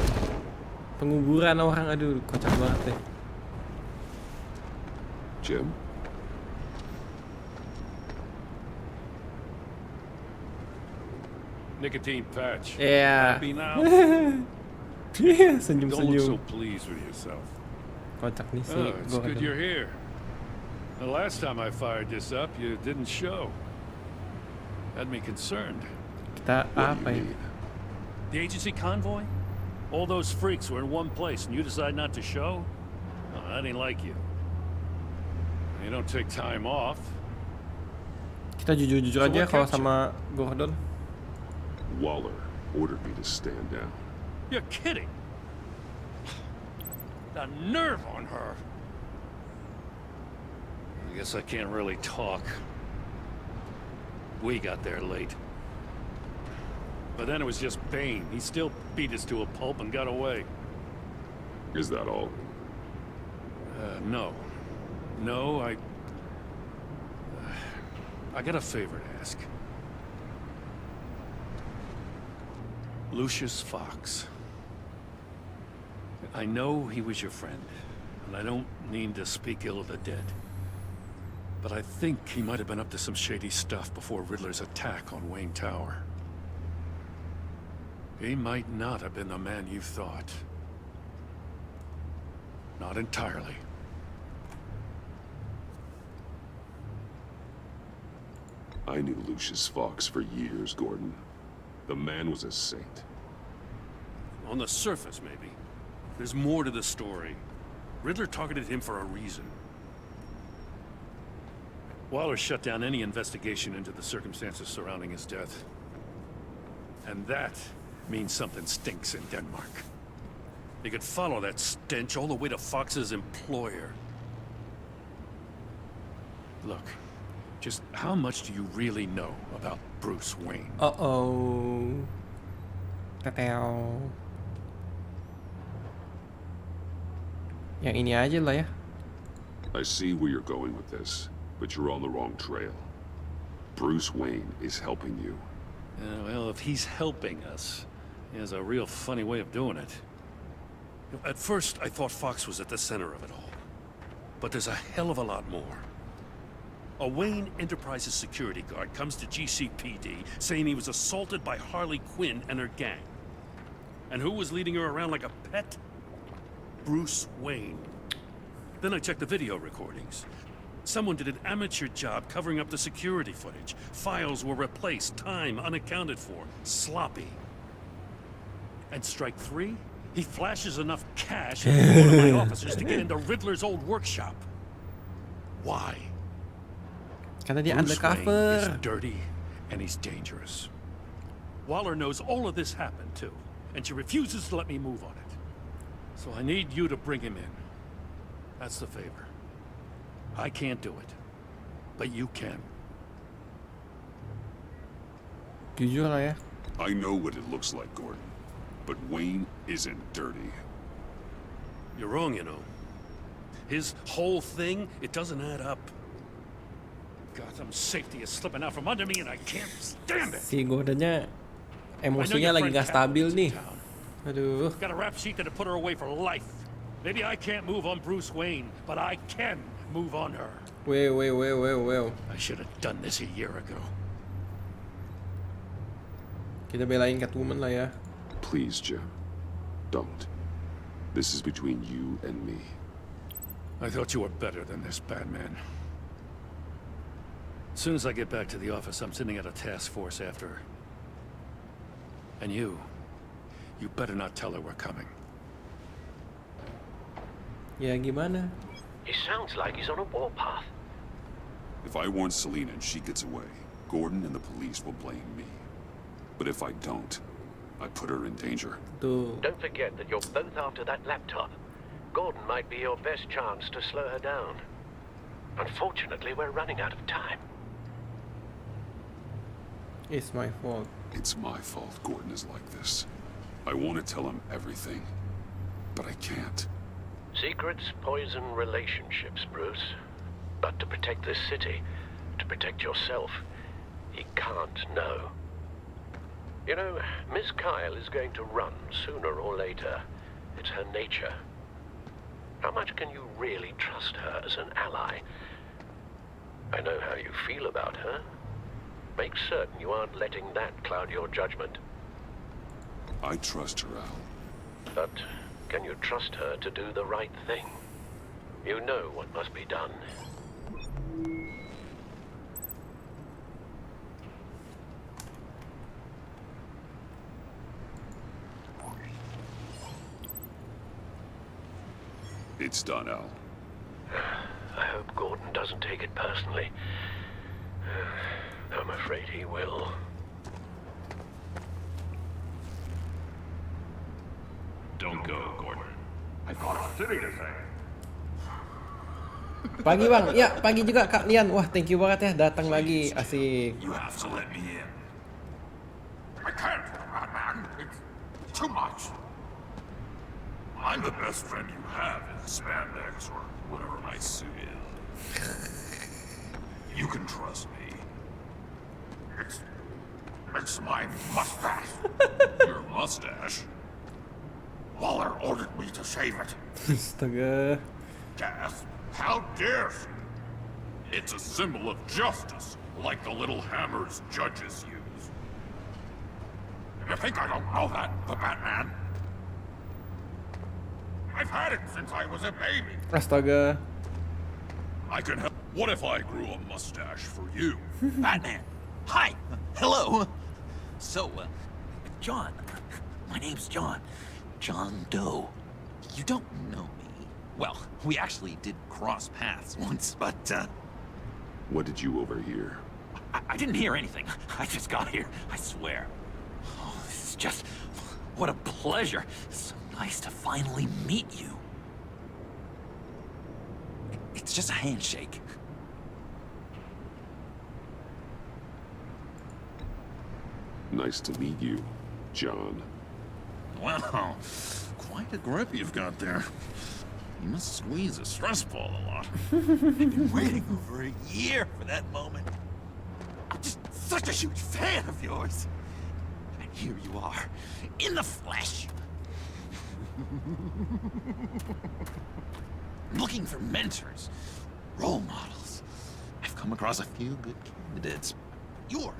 Penguburan orang. Aduh, kocak banget deh. Jim? Nicotine patch. Yeah. Happy now? Senyum-senyum. Don't look so pleased with yourself. Kocak nih sih. Oh, it's good you're here. The last time I fired this up, you didn't show. Had me concerned. Kita apa ya? The agency convoy? All those freaks were in one place and you decide not to show? Oh, I didn't like you. You don't take time off. Kita jujur-jujur aja kalau sama Gordon. Waller ordered me to stand down. You're kidding. The nerve on her. I guess I can't really talk. We got there late. But then it was just Bane. He still beat us to a pulp and got away. Is that all? No. No, I got a favor to ask. Lucius Fox. I know he was your friend, and I don't mean to speak ill of the dead. But I think he might have been up to some shady stuff before Riddler's attack on Wayne Tower. He might not have been the man you thought. Not entirely. I knew Lucius Fox for years, Gordon. The man was a saint. On the surface, maybe. There's more to the story. Riddler targeted him for a reason. Waller shut down any investigation into the circumstances surrounding his death. And that means something stinks in Denmark. They could follow that stench all the way to Fox's employer. Look, just how much do you really know about Bruce Wayne? Uh-oh. Tetew. Yang ini aja lah ya. I see where you're going with this. but you're on the wrong trail. Bruce Wayne is helping you. Well, if he's helping us, he has a real funny way of doing it. At first, I thought Fox was at the center of it all. But there's a hell of a lot more. A Wayne Enterprises security guard comes to GCPD saying he was assaulted by Harley Quinn and her gang. And who was leading her around like a pet? Bruce Wayne. Then I checked the video recordings. Someone did an amateur job covering up the security footage. Files were replaced, time unaccounted for, sloppy. And strike three? He flashes enough cash at one of my officers to get into Riddler's old workshop. Why? Karena dia Bruce Wayne undercover. is dirty and he's dangerous. Waller knows all of this happened too, and she refuses to let me move on it. So I need you to bring him in. That's the favor. I can't do it, but you can. Jujur lah ya. I know what it looks like, Gordon. But Wayne isn't dirty. You're wrong, you know. His whole thing, it doesn't add up. Gotham's safety is slipping out from under me and I can't stand it. Si Gordonnya emosinya lagi gak stabil nih. Aduh. Got a rap sheet that'll put her away for life. Maybe I can't move on Bruce Wayne, but I can move on her. Well. I should have done this a year ago. Kita belain Catwoman lah ya. Please, Jim. Don't. This is between you and me. I thought you were better than this, Batman. As soon as I get back to the office, I'm sitting at a task force after her. And you better not tell her we're coming. Ya gimana? He sounds like he's on a warpath. If I warn Selina and she gets away, Gordon and the police will blame me. But if I don't, I put her in danger. Don't forget that you're both after that laptop. Gordon might be your best chance to slow her down. Unfortunately, we're running out of time. It's my fault. It's my fault Gordon is like this. I want to tell him everything, but I can't. Secrets poison relationships, Bruce. But to protect this city, to protect yourself, he can't know. You know, Miss Kyle is going to run sooner or later. It's her nature. How much can you really trust her as an ally? I know how you feel about her. Make certain you aren't letting that cloud your judgment. I trust her, Al. But can you trust her to do the right thing? You know what must be done. It's done, Al. I hope Gordon doesn't take it personally. I'm afraid he will. Don't go, Gordon. I've got a city to say. Pagi bang, ya pagi juga Kak Lian. Wah thank you banget ya datang lagi, asik. You have to let me in. I can't, Batman. It's too much. I'm the best friend you have in spandex or whatever my suit is. You can trust me. It's my mustache. Your mustache? Waller ordered me to shave it. Astaga. Gasp. How dare she? It's a symbol of justice, like the little hammers judges use. You think I don't know that, the Batman? I've had it since I was a baby. Astaga. I can help. What if I grew a mustache for you? Batman! Hi! Hello! So, John. My name's John. John Doe. You don't know me. Well, we actually did cross paths once, but, What did you overhear? I didn't hear anything. I just got here, I swear. Oh, this is just... what a pleasure. So nice to finally meet you. It's just a handshake. Nice to meet you, John. Wow, quite a grip you've got there. You must squeeze a stress ball a lot. I've been waiting over a year for that moment. I'm just such a huge fan of yours. And here you are, in the flesh. Looking for mentors, role models. I've come across a few good candidates. You're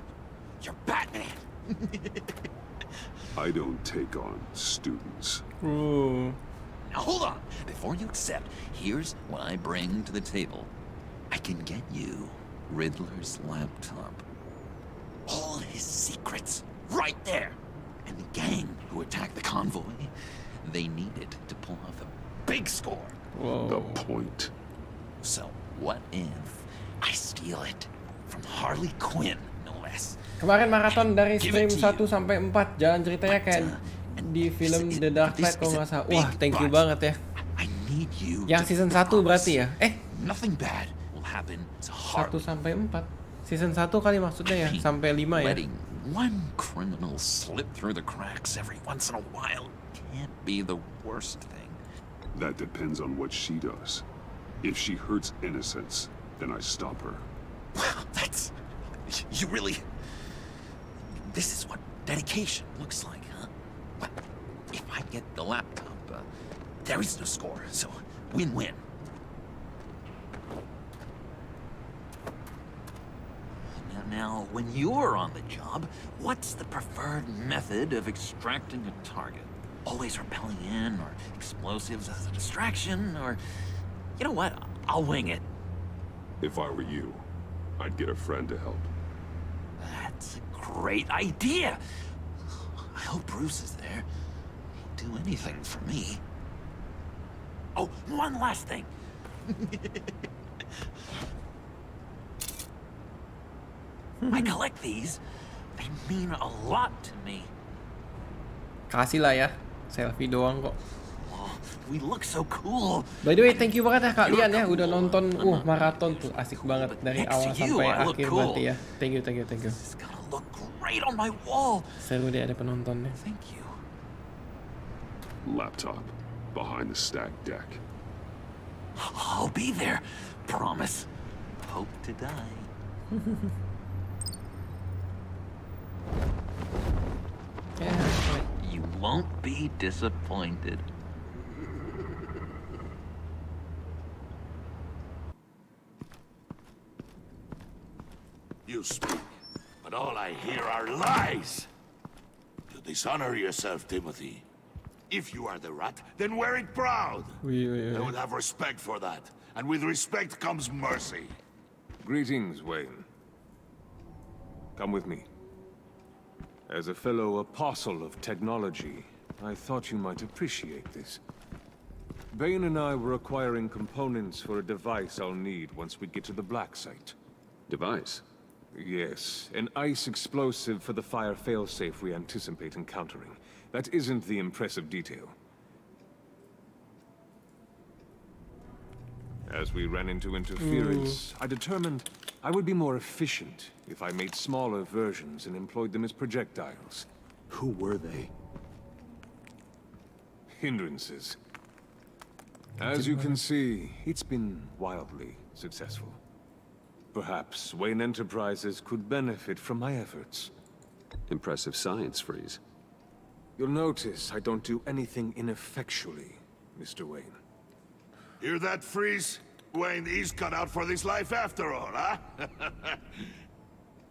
Batman. I don't take on students. Ooh. Now hold on. Before you accept, here's what I bring to the table. I can get you Riddler's laptop. All his secrets, right there. And the gang who attacked the convoy, they needed to pull off a big score. Whoa. The point. So what if I steal it from Harley Quinn, no less? Kemarin maraton dari stream 1 sampai 4, jalan ceritanya kayak di film The Dark Knight kalau nggak salah. Wah, thank you banget ya. Yang season 1 berarti ya? Nothing bad will happen to 1 sampai 4. Season 1 kali maksudnya ya, sampai 5 ya. Letting one criminal slip through the cracks every once in a while can't be the worst thing. That depends on what she does. If she hurts innocents, then I stop her. Wow, that's... You really... This is what dedication looks like, huh? Well, if I get the laptop, there is no score, so win-win. Now, when you're on the job, what's the preferred method of extracting a target? Always rappelling in, or explosives as a distraction, or... You know what? I'll wing it. If I were you, I'd get a friend to help. That's a great idea! I hope Bruce is there. He'd do anything for me. Oh, one last thing. I collect these. They mean a lot to me. Kasih lah ya, selfie doang kok. We look so cool. By the way, thank you banget ya kalian ya udah nonton maraton tuh, asik banget dari awal sampai akhir berarti ya. Thank you. It's gonna look great on my wall. Seru deh ada penontonnya. Thank you. Laptop behind the stacked deck. I'll be there. Promise. Hope to die. You won't be disappointed. You speak, but all I hear are lies. You dishonor yourself, Timothy. If you are the rat, then wear it proud. I would have respect for that. And with respect comes mercy. Greetings, Wayne. Come with me. As a fellow apostle of technology, I thought you might appreciate this. Bane and I were acquiring components for a device I'll need once we get to the Black Site. Device? Yes, an ice explosive for the fire failsafe we anticipate encountering. That isn't the impressive detail. As we ran into interference, I determined I would be more efficient if I made smaller versions and employed them as projectiles. Who were they? Hindrances. As you can see, it's been wildly successful. Perhaps Wayne Enterprises could benefit from my efforts. Impressive science, Freeze. You'll notice I don't do anything ineffectually, Mr. Wayne. Hear that, Freeze? Wayne is cut out for this life after all, huh?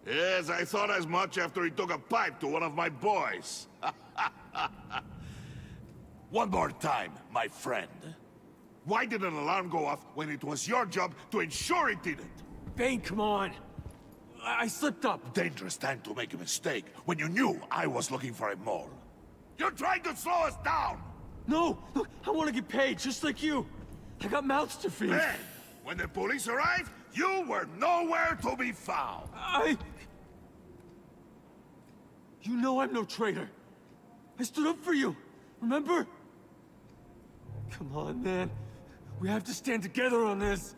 Yes, I thought as much after he took a pipe to one of my boys. One more time, my friend. Why did an alarm go off when it was your job to ensure it didn't? Bane, come on. I slipped up. Dangerous time to make a mistake when you knew I was looking for a mole. You're trying to slow us down! No! Look, I want to get paid, just like you. I got mouths to feed. Then, when the police arrived, you were nowhere to be found. You know I'm no traitor. I stood up for you, remember? Come on, man. We have to stand together on this.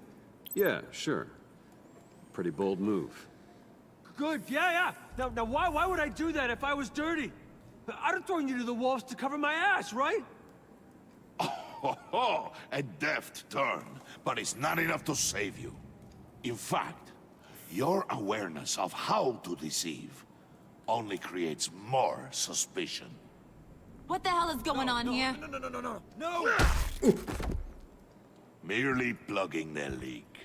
Yeah, sure. Pretty bold move. Good, yeah. Now why would I do that if I was dirty? I'd have thrown you to the wolves to cover my ass, right? Ho ho! A deft turn, but it's not enough to save you. In fact, your awareness of how to deceive only creates more suspicion. What the hell is going on here? No! Merely plugging the leak.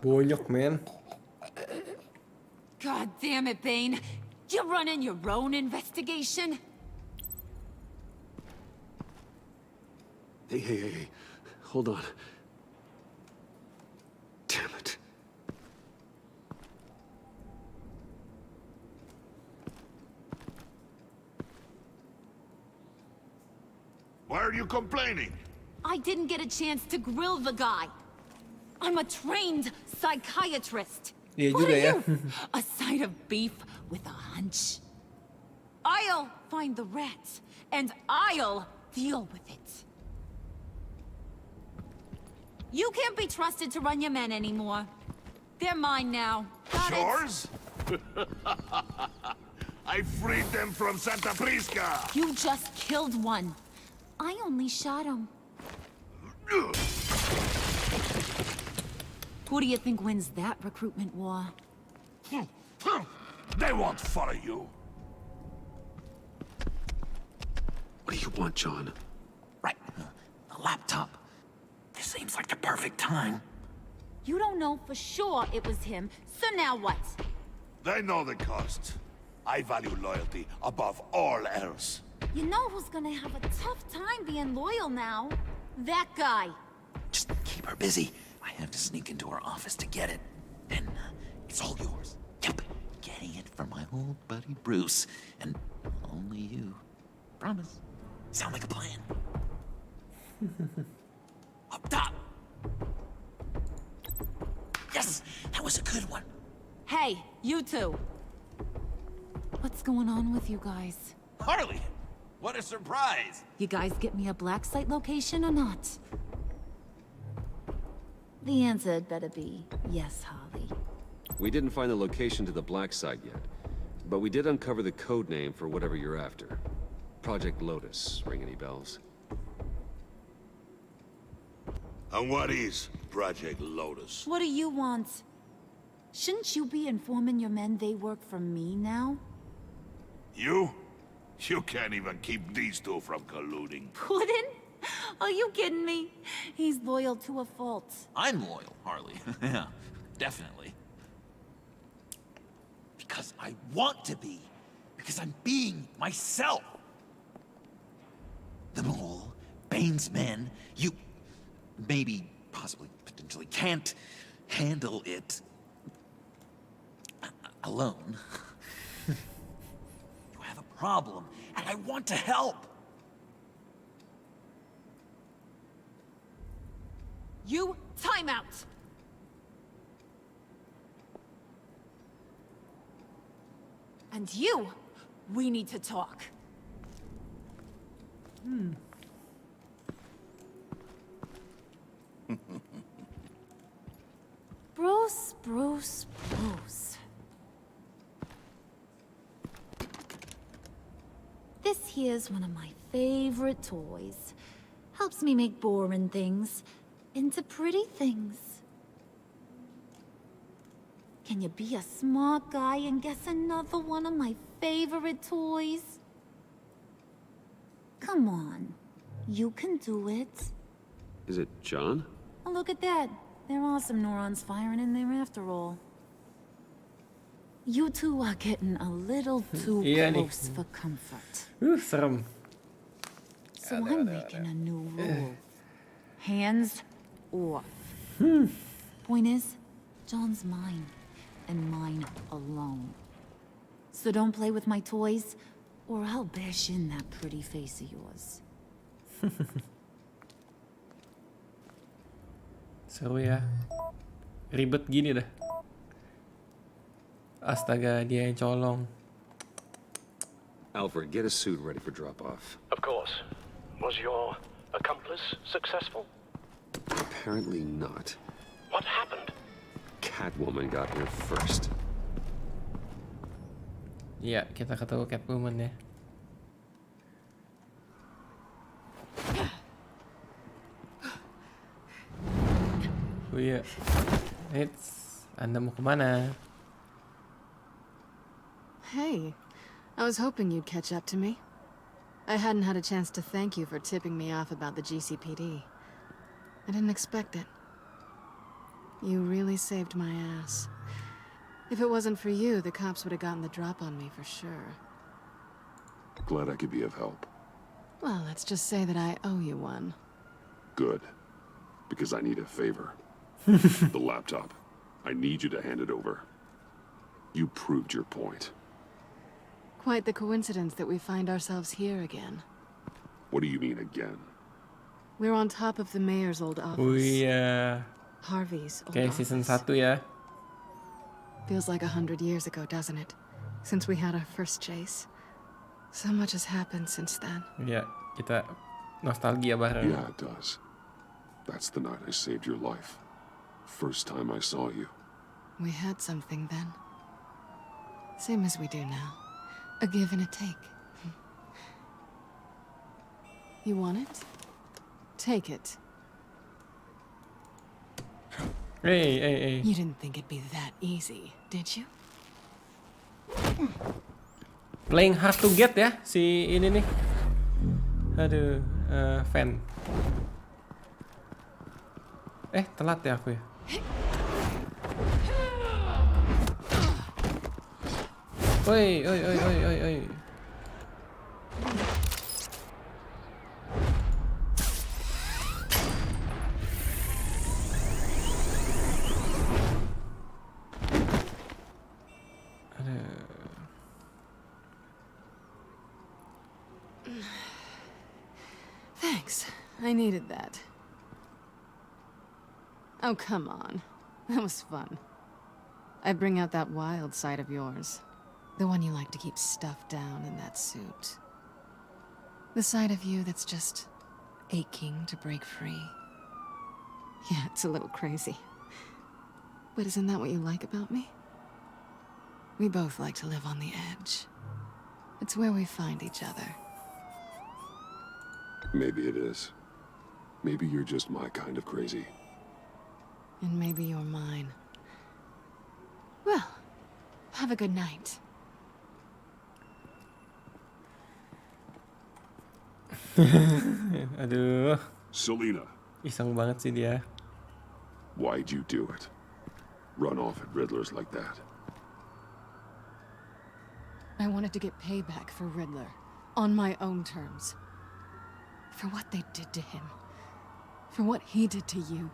Bonyok, man. God damn it, Bane. You're running your own investigation? Hey. Hold on. Damn it. Why are you complaining? I didn't get a chance to grill the guy. I'm a trained psychiatrist. Iya What juga are ya. you? A side of beef with a hunch. I'll find the rat, and I'll deal with it. You can't be trusted to run your men anymore. They're mine now. Got it? Yours? I freed them from Santa Prisca! You just killed one. I only shot him. Who do you think wins that recruitment war? They won't follow you. What do you want, John? Right. The laptop. This seems like the perfect time. You don't know for sure it was him, so now what? They know the cost. I value loyalty above all else. You know who's gonna have a tough time being loyal now? That guy. Just keep her busy. I have to sneak into her office to get it. Then it's all yours. Yep. Getting it from my old buddy Bruce. And only you. Promise. Sound like a plan? Up top! Yes! That was a good one. Hey, you two. What's going on with you guys? Harley! What a surprise! You guys get me a black site location or not? The answer had better be yes, Harley. We didn't find the location to the black site yet, but we did uncover the code name for whatever you're after. Project Lotus. Ring any bells? And what is Project Lotus? What do you want? Shouldn't you be informing your men they work for me now? You? You can't even keep these two from colluding. Puddin'? Are you kidding me? He's loyal to a fault. I'm loyal, Harley. Yeah, definitely. Because I want to be. Because I'm being myself. The mole, Bane's men, you maybe, possibly, potentially can't handle it alone. You have a problem, and I want to help. You, time out! And you, we need to talk. Bruce. This here's one of my favorite toys. Helps me make boring things into pretty things. Can you be a smart guy and guess another one of my favorite toys? Come on. You can do it. Is it John? Oh, look at that. There are some neurons firing in there after all. You two are getting a little too close for comfort. Serem. So I'm making a new rule. Hands off. Point is, John's mine. And mine alone. So don't play with my toys, or I'll bash in that pretty face of yours. Seru ya. Ribet gini dah. Astaga, dia yang colong. Alfred, get a suit ready for drop-off. Of course. Was your accomplice successful? Apparently not. What happened? Catwoman got here first. Iya, kita ketemu Catwoman ya. Oh iya. Anda mau kemana? Hey, I was hoping you'd catch up to me. I hadn't had a chance to thank you for tipping me off about the GCPD. I didn't expect it. You really saved my ass. If it wasn't for you, the cops would have gotten the drop on me for sure. Glad I could be of help. Well, let's just say that I owe you one. Good. Because I need a favor. The laptop. I need you to hand it over. You proved your point. Quite the coincidence that we find ourselves here again. What do you mean again? We're on top of the mayor's old office. Oh iya. Harvey's old Kayak office. season 1 ya. Feels like 100 years ago, doesn't it? Since we had our first chase. So much has happened since then. Iya, kita nostalgia bareng. Yeah, it does. That's the night I saved your life. First time I saw you. We had something then. Same as we do now. A give and a take. You want it? Take it. Hey. You didn't think it'd be that easy, did you? Playing hard to get ya si ini nih. Aduh, fan. Telat ya aku ya. Oi. Thanks. I needed that. Oh, come on. That was fun. I bring out that wild side of yours. The one you like to keep stuffed down in that suit. The side of you that's just aching to break free. Yeah, it's a little crazy. But isn't that what you like about me? We both like to live on the edge. It's where we find each other. Maybe it is. Maybe you're just my kind of crazy. And maybe you're mine. Well, have a good night. Aduh. Selena. Iseng banget sih dia. Why'd you do it? Run off at Riddlers like that? I wanted to get payback for Riddler. On my own terms. For what they did to him. For what he did to you.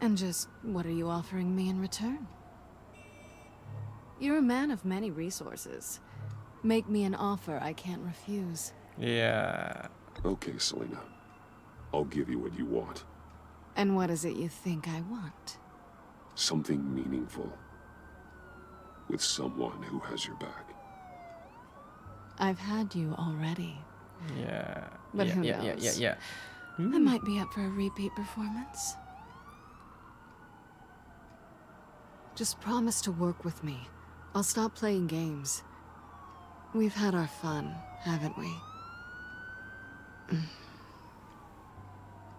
And just, what are you offering me in return? You're a man of many resources. Make me an offer I can't refuse. Yeah. Okay, Selena. I'll give you what you want. And what is it you think I want? Something meaningful. With someone who has your back. I've had you already. Yeah. But who knows? Yeah. I might be up for a repeat performance. Just promise to work with me. I'll stop playing games. We've had our fun, haven't we?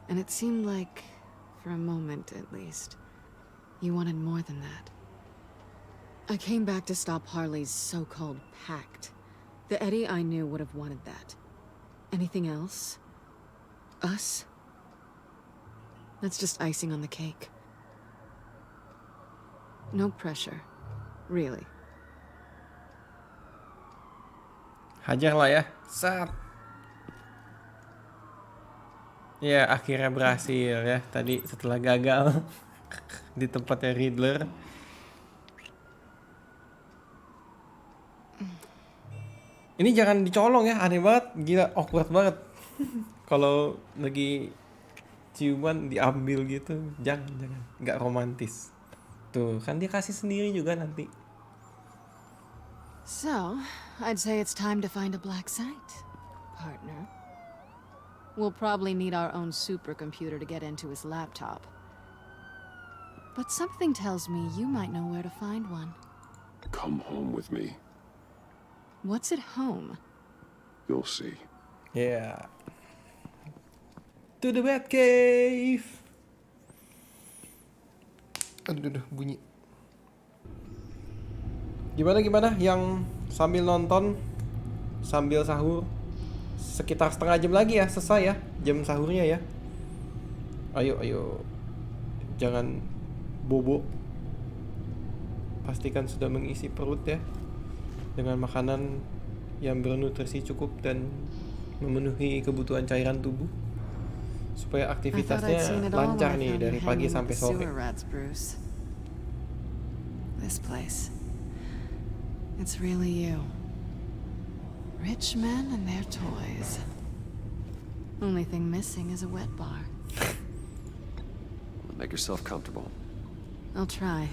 And it seemed like, for a moment at least, you wanted more than that. I came back to stop Harley's so-called Pact. The Eddie I knew would have wanted that. Anything else? Us? That's just icing on the cake. No pressure. Really. Hajar lah ya. Sat. Ya, akhirnya berhasil ya. Tadi setelah gagal di tempatnya Riddler. Ini jangan dicolong ya, aneh banget. Gila, awkward banget. Kalau lagi ciuman diambil gitu, jangan. Nggak romantis. Tuh, kan dia kasih sendiri juga nanti. So, I'd say it's time to find a black site, partner. We'll probably need our own supercomputer to get into his laptop. But something tells me you might know where to find one. Come home with me. What's at home? You'll see. Yeah. to the Batcave. Aduh, bunyi. Gimana yang sambil nonton, sambil sahur? Sekitar setengah jam lagi ya, selesai ya, jam sahurnya ya. Ayo. Jangan bobo. Pastikan sudah mengisi perut ya, dengan makanan yang bernutrisi cukup dan memenuhi kebutuhan cairan tubuh, supaya aktivitasnya lancar nih dari pagi sampai sore. This place. It's really you. Rich men and their toys. Only thing missing is a wet bar. Make yourself comfortable. I'll try.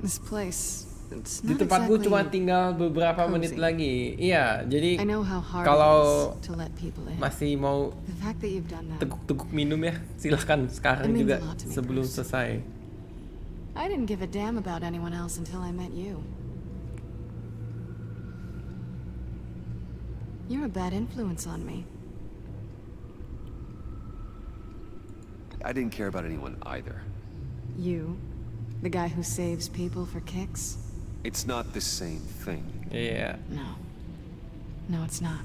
This place, it's Di not tempatku exactly cuma tinggal beberapa cozy. menit lagi. Iya, jadi I know how hard kalau it is to let people in. masih mau The fact that you've done that. teguk-teguk minum ya, silahkan sekarang It means juga a lot to me, sebelum Bruce. selesai. I didn't give a damn about anyone else until I met you. You're a bad influence on me. I didn't care about anyone either. You, the guy who saves people for kicks? It's not the same thing. Iya. No, it's not.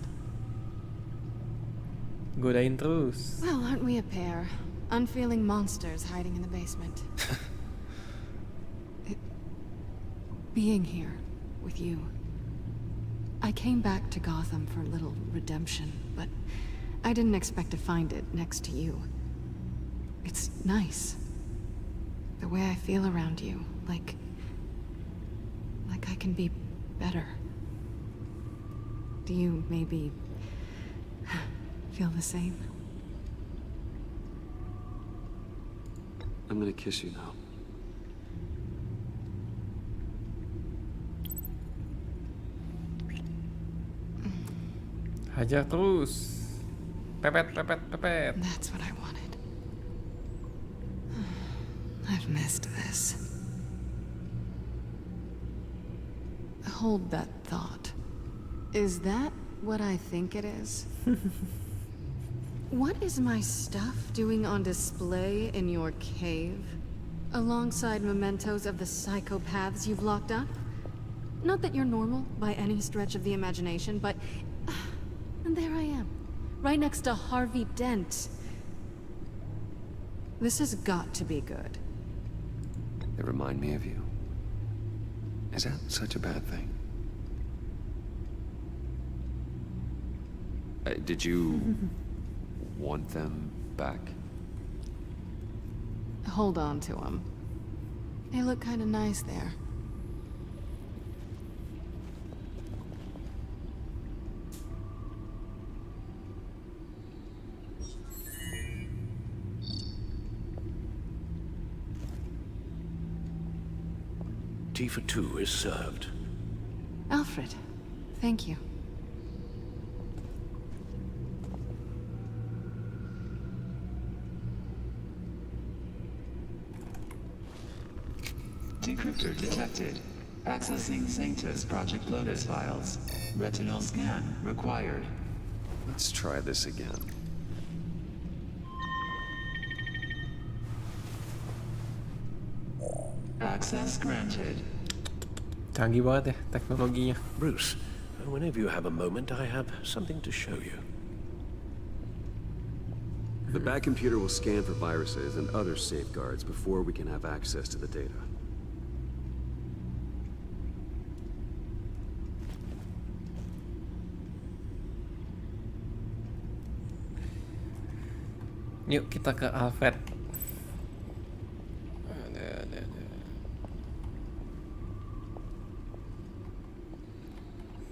Godain terus. Well, aren't we a pair? Unfeeling monsters hiding in the basement. Being here with you. I came back to Gotham for a little redemption, but I didn't expect to find it next to you. It's nice. The way I feel around you, like I can be better. Do you maybe feel the same? I'm gonna kiss you now. Hajar terus. Pepet. That's what I wanted. I've missed this. Hold that thought. Is that what I think it is? What is my stuff doing on display in your cave? Alongside mementos of the psychopaths you've locked up? Not that you're normal by any stretch of the imagination, but... And there I am, right next to Harvey Dent. This has got to be good. They remind me of you. Is that such a bad thing? Did you want them back? Hold on to them. They look kind of nice there. Tea for two is served. Alfred, thank you. Decryptor detected. Accessing Sanctus Project Lotus files. Retinal scan required. Let's try this again. Access granted. Canggih banget ya teknologinya. Bruce, whenever you have a moment, I have something to show you. The Bat computer will scan for viruses and other safeguards before we can have access to the data. Yuk kita ke Alfred.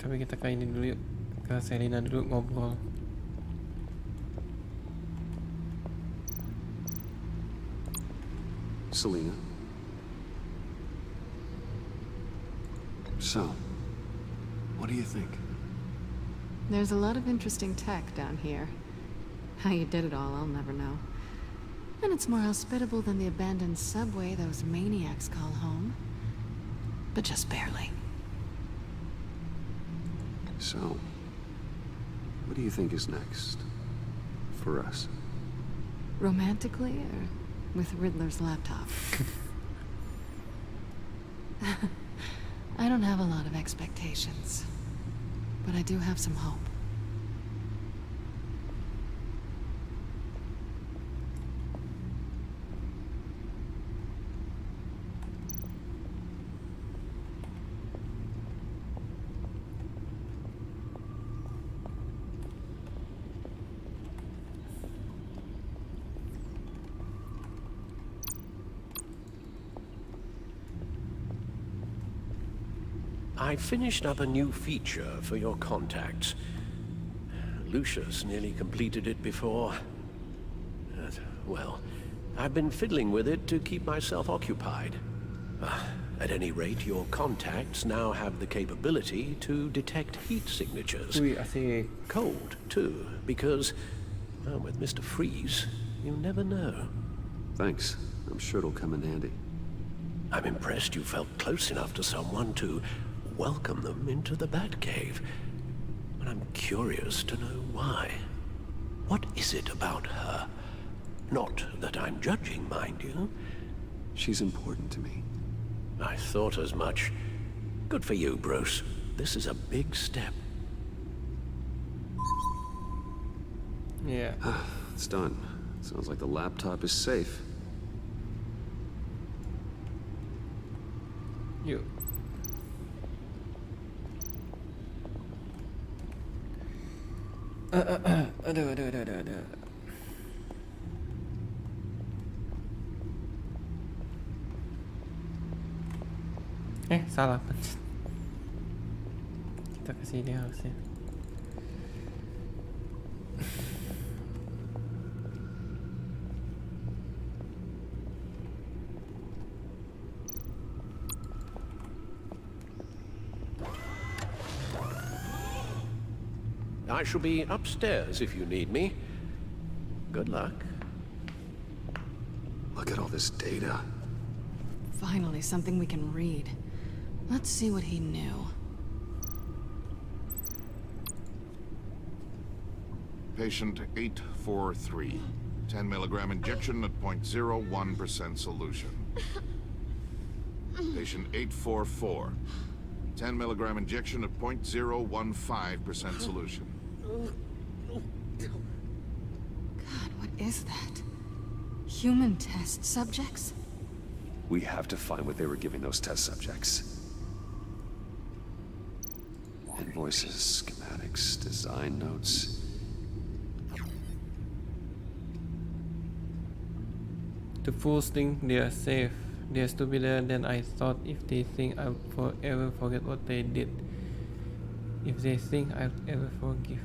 Tapi kita ke ini dulu yuk, ke Selina dulu ngobrol. Selina. So, what do you think? There's a lot of interesting tech down here. How you did it all, I'll never know. And it's more hospitable than the abandoned subway those maniacs call home. But just barely. So, what do you think is next for us? Romantically, or with Riddler's laptop? I don't have a lot of expectations, but I do have some hope. I finished up a new feature for your contacts. Lucius nearly completed it before. Well, I've been fiddling with it to keep myself occupied. At any rate, your contacts now have the capability to detect heat signatures. Cold, too, because, well, with Mr. Freeze, you never know. Thanks. I'm sure it'll come in handy. I'm impressed you felt close enough to someone to welcome them into the Batcave. But I'm curious to know why. What is it about her? Not that I'm judging, mind you. She's important to me. I thought as much. Good for you, Bruce. This is a big step. Yeah. It's done. Sounds like the laptop is safe. Yuk. Aduh. Salah pencet. Kita ke sini harusnya. I shall be upstairs if you need me. Good luck. Look at all this data. Finally, something we can read. Let's see what he knew. Patient 843. 10 milligram injection at 0.01% solution. Patient 844. 10 milligram injection at 0.015% solution. God, what is that? Human test subjects? We have to find what they were giving those test subjects. Invoices, schematics, design notes. The fools think they are safe. They are stupider than I thought. If they think I'll forever forget what they did. If they think I'll ever forgive.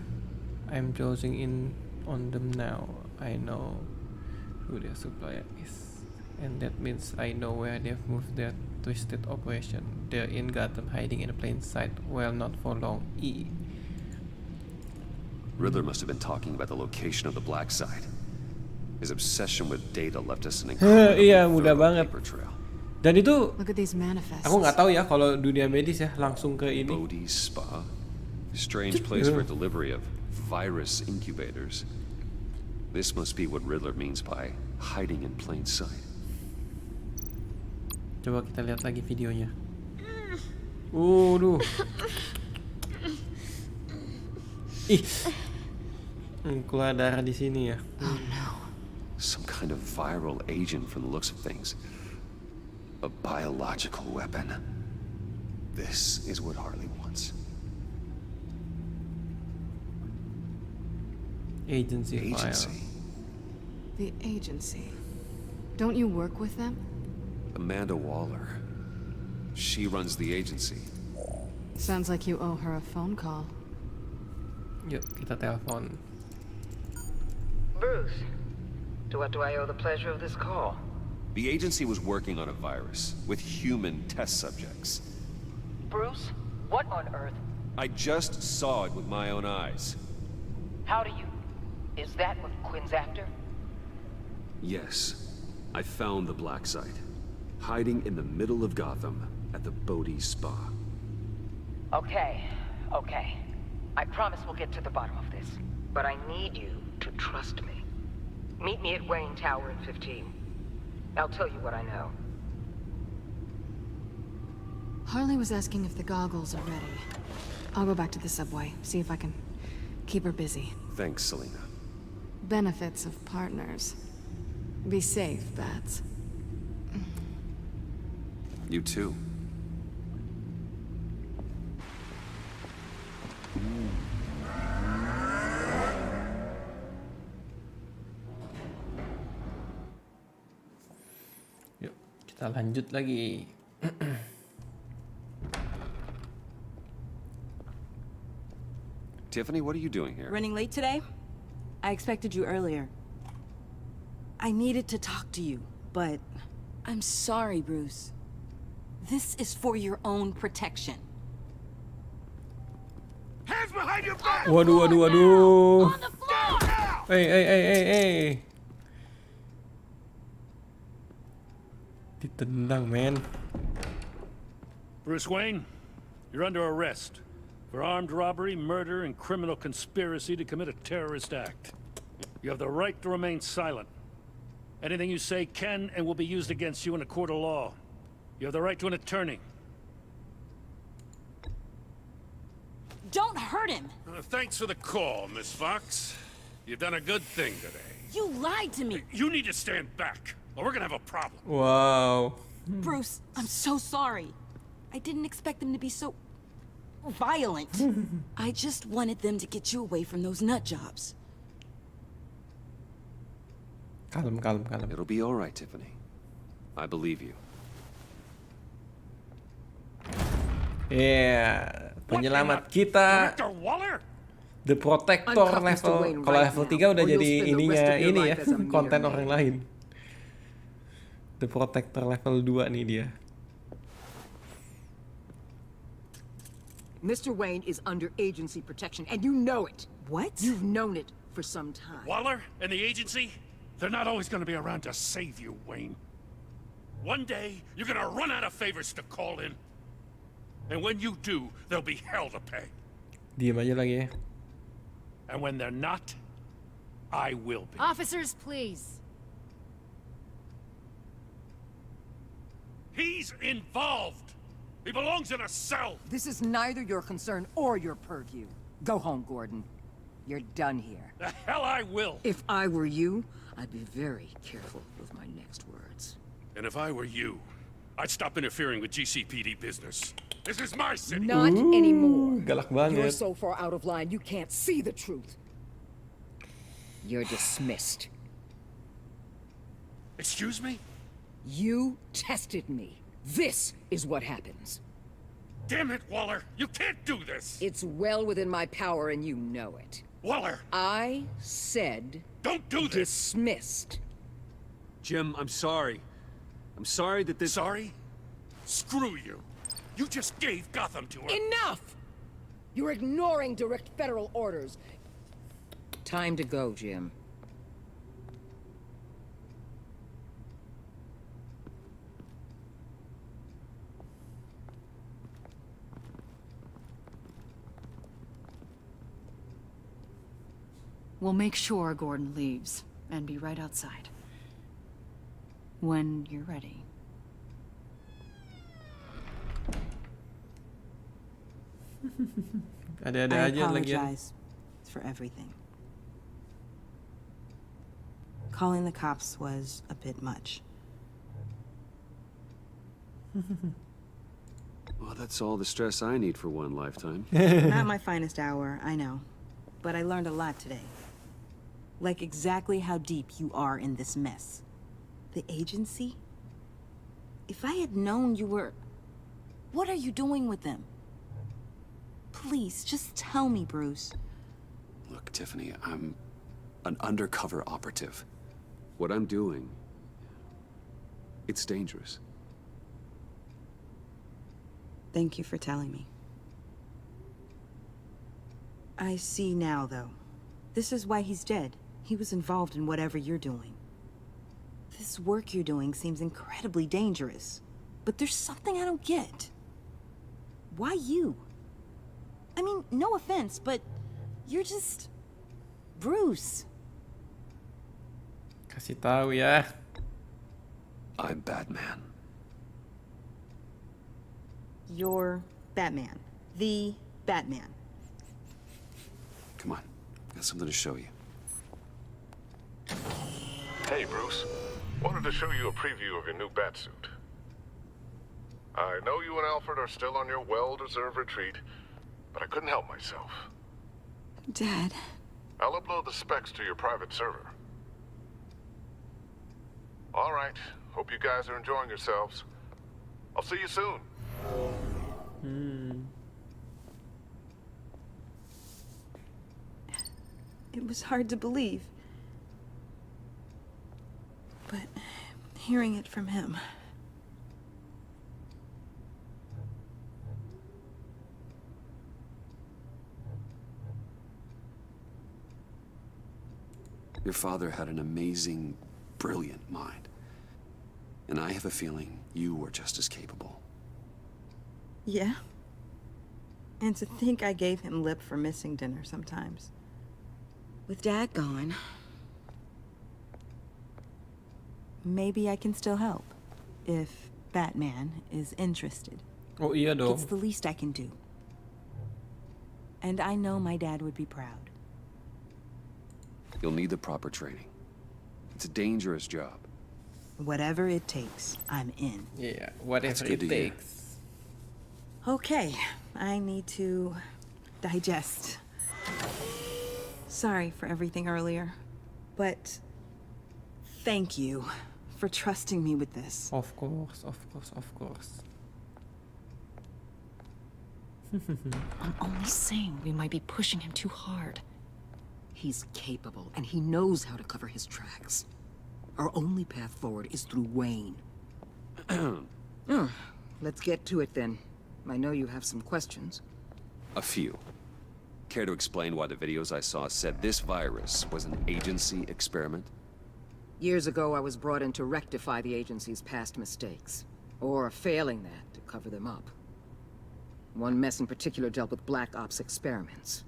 I'm closing in on them now. I know who their supplier is. And that means I know where they've moved their twisted operation. They're in Gotham, hiding in plain sight. Well, not for long. Riddler must have been talking about the location of the black site. His obsession with data left us an incredible paper trail. Dan itu, Look at these manifests. aku nggak tahu ya kalau dunia medis ya langsung ke ini. Bodhi's Spa, strange place for delivery of virus incubators. This must be what Riddler means by hiding in plain sight. Coba kita lihat lagi videonya. Duh. Ih. Keluar darah di sini ya. Oh no. Some kind of viral agent from the looks of things. A biological weapon. This is what Harley wants. Agency file. The agency. Don't you work with them? Amanda Waller. She runs the agency. Sounds like you owe her a phone call. Yuk, kita telepon. Bruce, to what do I owe the pleasure of this call? The agency was working on a virus with human test subjects. Bruce, what on earth? I just saw it with my own eyes. How do you... Is that what Quinn's after? Yes. I found the black site. Hiding in the middle of Gotham at the Bodhi Spa. Okay. I promise we'll get to the bottom of this. But I need you to trust me. Meet me at Wayne Tower in 15. I'll tell you what I know. Harley was asking if the goggles are ready. I'll go back to the subway, see if I can keep her busy. Thanks, Selena. Benefits of partners. Be safe, Bats. You too. Yuk, kita lanjut lagi. Tiffany, what are you doing here? Running late today? I expected you earlier. I needed to talk to you, but I'm sorry, Bruce. This is for your own protection. Hands behind your back! Waduh. Hey. Ditendang, man. Bruce Wayne, you're under arrest for armed robbery, murder, and criminal conspiracy to commit a terrorist act. You have the right to remain silent. Anything you say can and will be used against you in a court of law. You have the right to an attorney. Don't hurt him! Thanks for the call, Miss Fox. You've done a good thing today. You lied to me! You need to stand back, or we're gonna have a problem. Wow. Bruce, I'm so sorry. I didn't expect them to be so violent. I just wanted them to get you away from those nut jobs. Kalem. It'll be all right, Tiffany. I believe you. Yeah, penyelamat kita. The Protector level. Kalau level 3 udah jadi ininya ini ya, konten orang lain. The Protector level 2 nih dia. Mr. Wayne is under agency protection, and you know it. What? You've known it for some time. Waller and the agency? They're not always gonna be around to save you, Wayne. One day, you're gonna run out of favors to call in. And when you do, there'll be hell to pay. Diam aja lagi ya. And when they're not, I will be. Officers, please. He's involved. He belongs in a cell. This is neither your concern or your purview. Go home, Gordon. You're done here. The hell I will. If I were you, I'd be very careful with my next words. And if I were you, I'd stop interfering with GCPD business. This is my city. Not anymore. Galak banget. You're so far out of line, you can't see the truth. You're dismissed. Excuse me? You tested me. This is what happens. Damn it, Waller! You can't do this! It's well within my power and you know it. Waller! I said... Don't do this! Dismissed. Jim, I'm sorry. I'm sorry that this... Sorry? Screw you. You just gave Gotham to her. Enough! You're ignoring direct federal orders. Time to go, Jim. We'll make sure Gordon leaves and be right outside. When you're ready. Ada-ada I aja lagi ya. apologize for everything. Calling the cops was a bit much. Well, that's all the stress I need for one lifetime. Not my finest hour, I know. But I learned a lot today. Like exactly how deep you are in this mess. The agency? If I had known you were... What are you doing with them? Please, just tell me, Bruce. Look, Tiffany, I'm an undercover operative. What I'm doing, it's dangerous. Thank you for telling me. I see now, though. This is why he's dead. He was involved in whatever you're doing. This work you're doing seems incredibly dangerous. But there's something I don't get. Why you? I mean, no offense, but you're just... Bruce. Kasih tahu ya. I'm Batman. You're Batman. The Batman. Come on, got something to show you. Hey, Bruce. Wanted to show you a preview of your new batsuit. I know you and Alfred are still on your well-deserved retreat, but I couldn't help myself. Dad. I'll upload the specs to your private server. All right. Hope you guys are enjoying yourselves. I'll see you soon. It was hard to believe. But hearing it from him... Your father had an amazing, brilliant mind. And I have a feeling you were just as capable. Yeah? And to think I gave him lip for missing dinner sometimes. With Dad gone... maybe I can still help. If Batman is interested. Oh iya dong. It's the least I can do. And I know my dad would be proud. You'll need the proper training. It's a dangerous job. Whatever it takes, I'm in. Yeah, whatever it takes. Okay, I need to digest. Sorry for everything earlier, but thank you for trusting me with this. Of course, of course, of course. I'm only saying we might be pushing him too hard. He's capable, and he knows how to cover his tracks. Our only path forward is through Wayne. Let's get to it then. I know you have some questions. A few. Care to explain why the videos I saw said this virus was an agency experiment? Years ago, I was brought in to rectify the agency's past mistakes. Or failing that, to cover them up. One mess in particular dealt with Black Ops experiments.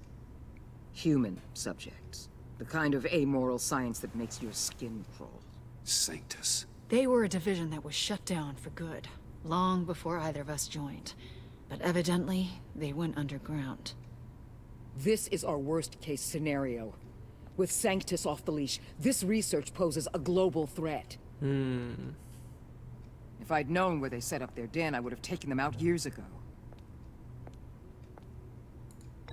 Human subjects. The kind of amoral science that makes your skin crawl. Sanctus. They were a division that was shut down for good, long before either of us joined. But evidently, they went underground. This is our worst-case scenario. With Sanctus off the leash, this research poses a global threat. If I'd known where they set up their den, I would have taken them out years ago.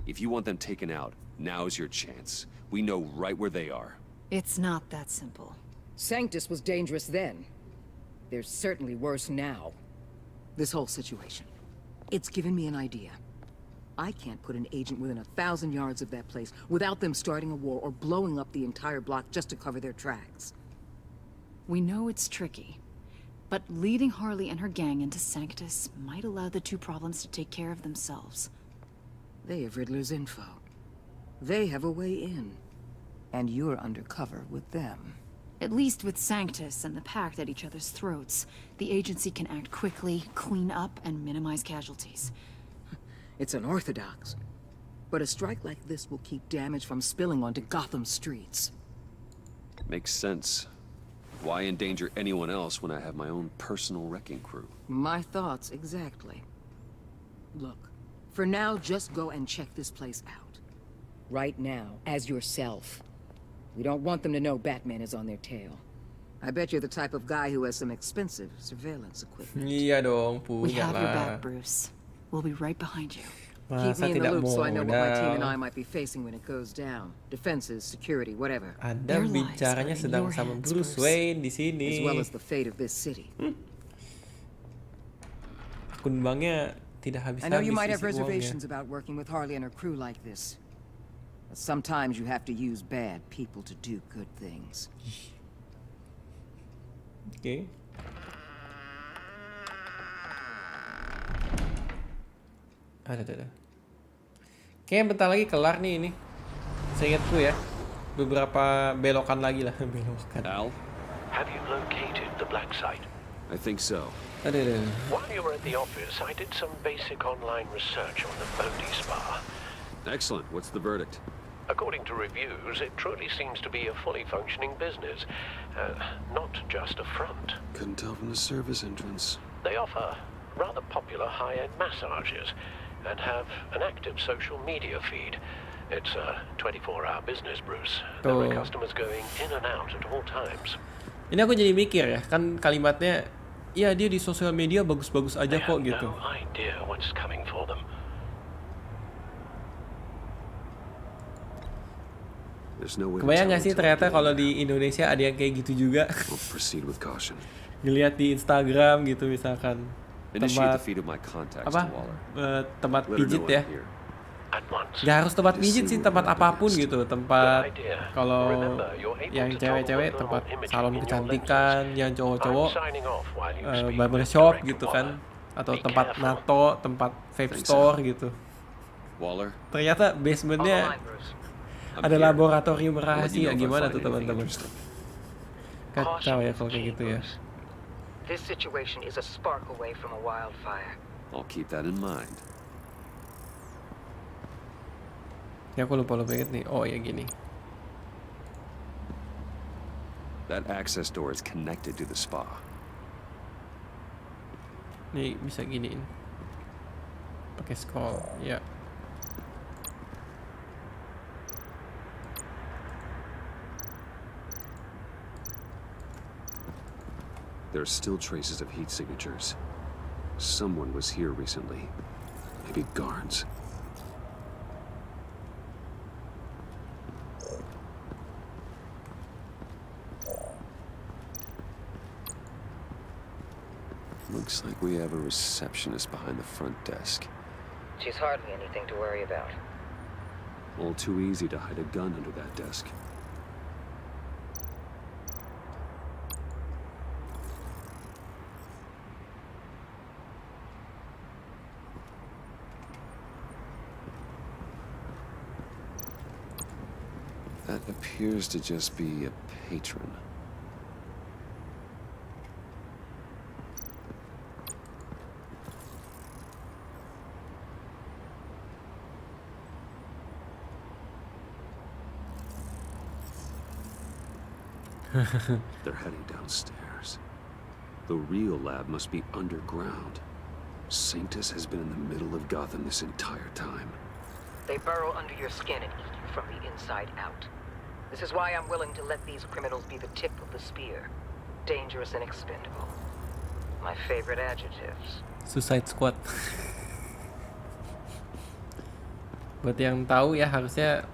If you want them taken out, now's your chance. We know right where they are. It's not that simple. Sanctus was dangerous then. They're certainly worse now. This whole situation. It's given me an idea. I can't put an agent within 1,000 yards of that place without them starting a war or blowing up the entire block just to cover their tracks. We know it's tricky, but leading Harley and her gang into Sanctus might allow the two problems to take care of themselves. They have Riddler's info. They have a way in. And you're undercover with them. At least with Sanctus and the Pact at each other's throats, the agency can act quickly, clean up, and minimize casualties. It's unorthodox. But a strike like this will keep damage from spilling onto Gotham streets. Makes sense. Why endanger anyone else when I have my own personal wrecking crew? My thoughts, exactly. Look, for now, just go and check this place out. Right now, as yourself. We don't want them to know Batman is on their tail. I bet you're the type of guy who has some expensive surveillance equipment. Iya dong, We punya have your lah. back, Bruce. We'll be right behind you. Keep Masa me in the tidak loop so I know what my team and I modal? might be facing when it goes down. Defenses, security, whatever. Anda bicaranya sedang sama Bruce Wayne di sini. As well as the fate of this city. Akun banknya tidak I habis-habis know you might have isi uangnya. reservations about working with Harley and her crew like this. But sometimes you have to use bad people to do good things. Oke. Ada. Kayaknya bentar lagi kelar nih ini. Seingatku ya. Beberapa belokan lagi lah. Belokan. Al? Have you located the black site? I think so. Ada. While you were at the office, I did some basic online research on the Bodhi Spa. Excellent. What's the verdict? According to reviews, it truly seems to be a fully functioning business, not just a front. Couldn't tell from the service entrance. They offer rather popular high-end massages and have an active social media feed. It's a 24-hour business, Bruce. There are customers going in and out at all times. Ini aku jadi mikir ya, kan kalimatnya, ya dia di sosial media bagus-bagus aja kok gitu. No idea what's coming for them. Kebayang gak sih ternyata kalau di Indonesia ada yang kayak gitu juga? Ngeliat di Instagram gitu misalkan tempat tempat pijit ya. Gak harus tempat pijit sih, tempat apapun gitu. Tempat kalau yang cewek-cewek tempat salon kecantikan, yang cowok-cowok barbershop gitu kan, atau tempat nato, tempat vape store gitu. Ternyata basementnya ada laboratorium rahasia. Gimana tuh teman-teman? Kacau ya kalau kayak gitu ya. This situation is a spark away from a wildfire. I'll keep that in mind. Ya aku lupa inget nih. Oh ya gini. That access door is connected to the spa. Nih bisa giniin. Pakai scroll. Ya. There are still traces of heat signatures. Someone was here recently. Maybe guards. Looks like we have a receptionist behind the front desk. She's hardly anything to worry about. All too easy to hide a gun under that desk. That appears to just be a patron. They're heading downstairs. The real lab must be underground. Sanctus has been in the middle of Gotham this entire time. They burrow under your skin and eat you from the inside out. This is why I'm willing to let these criminals be the tip of the spear. Dangerous and expendable. My favorite adjectives. Suicide Squad. Buat yang tahu ya, harusnya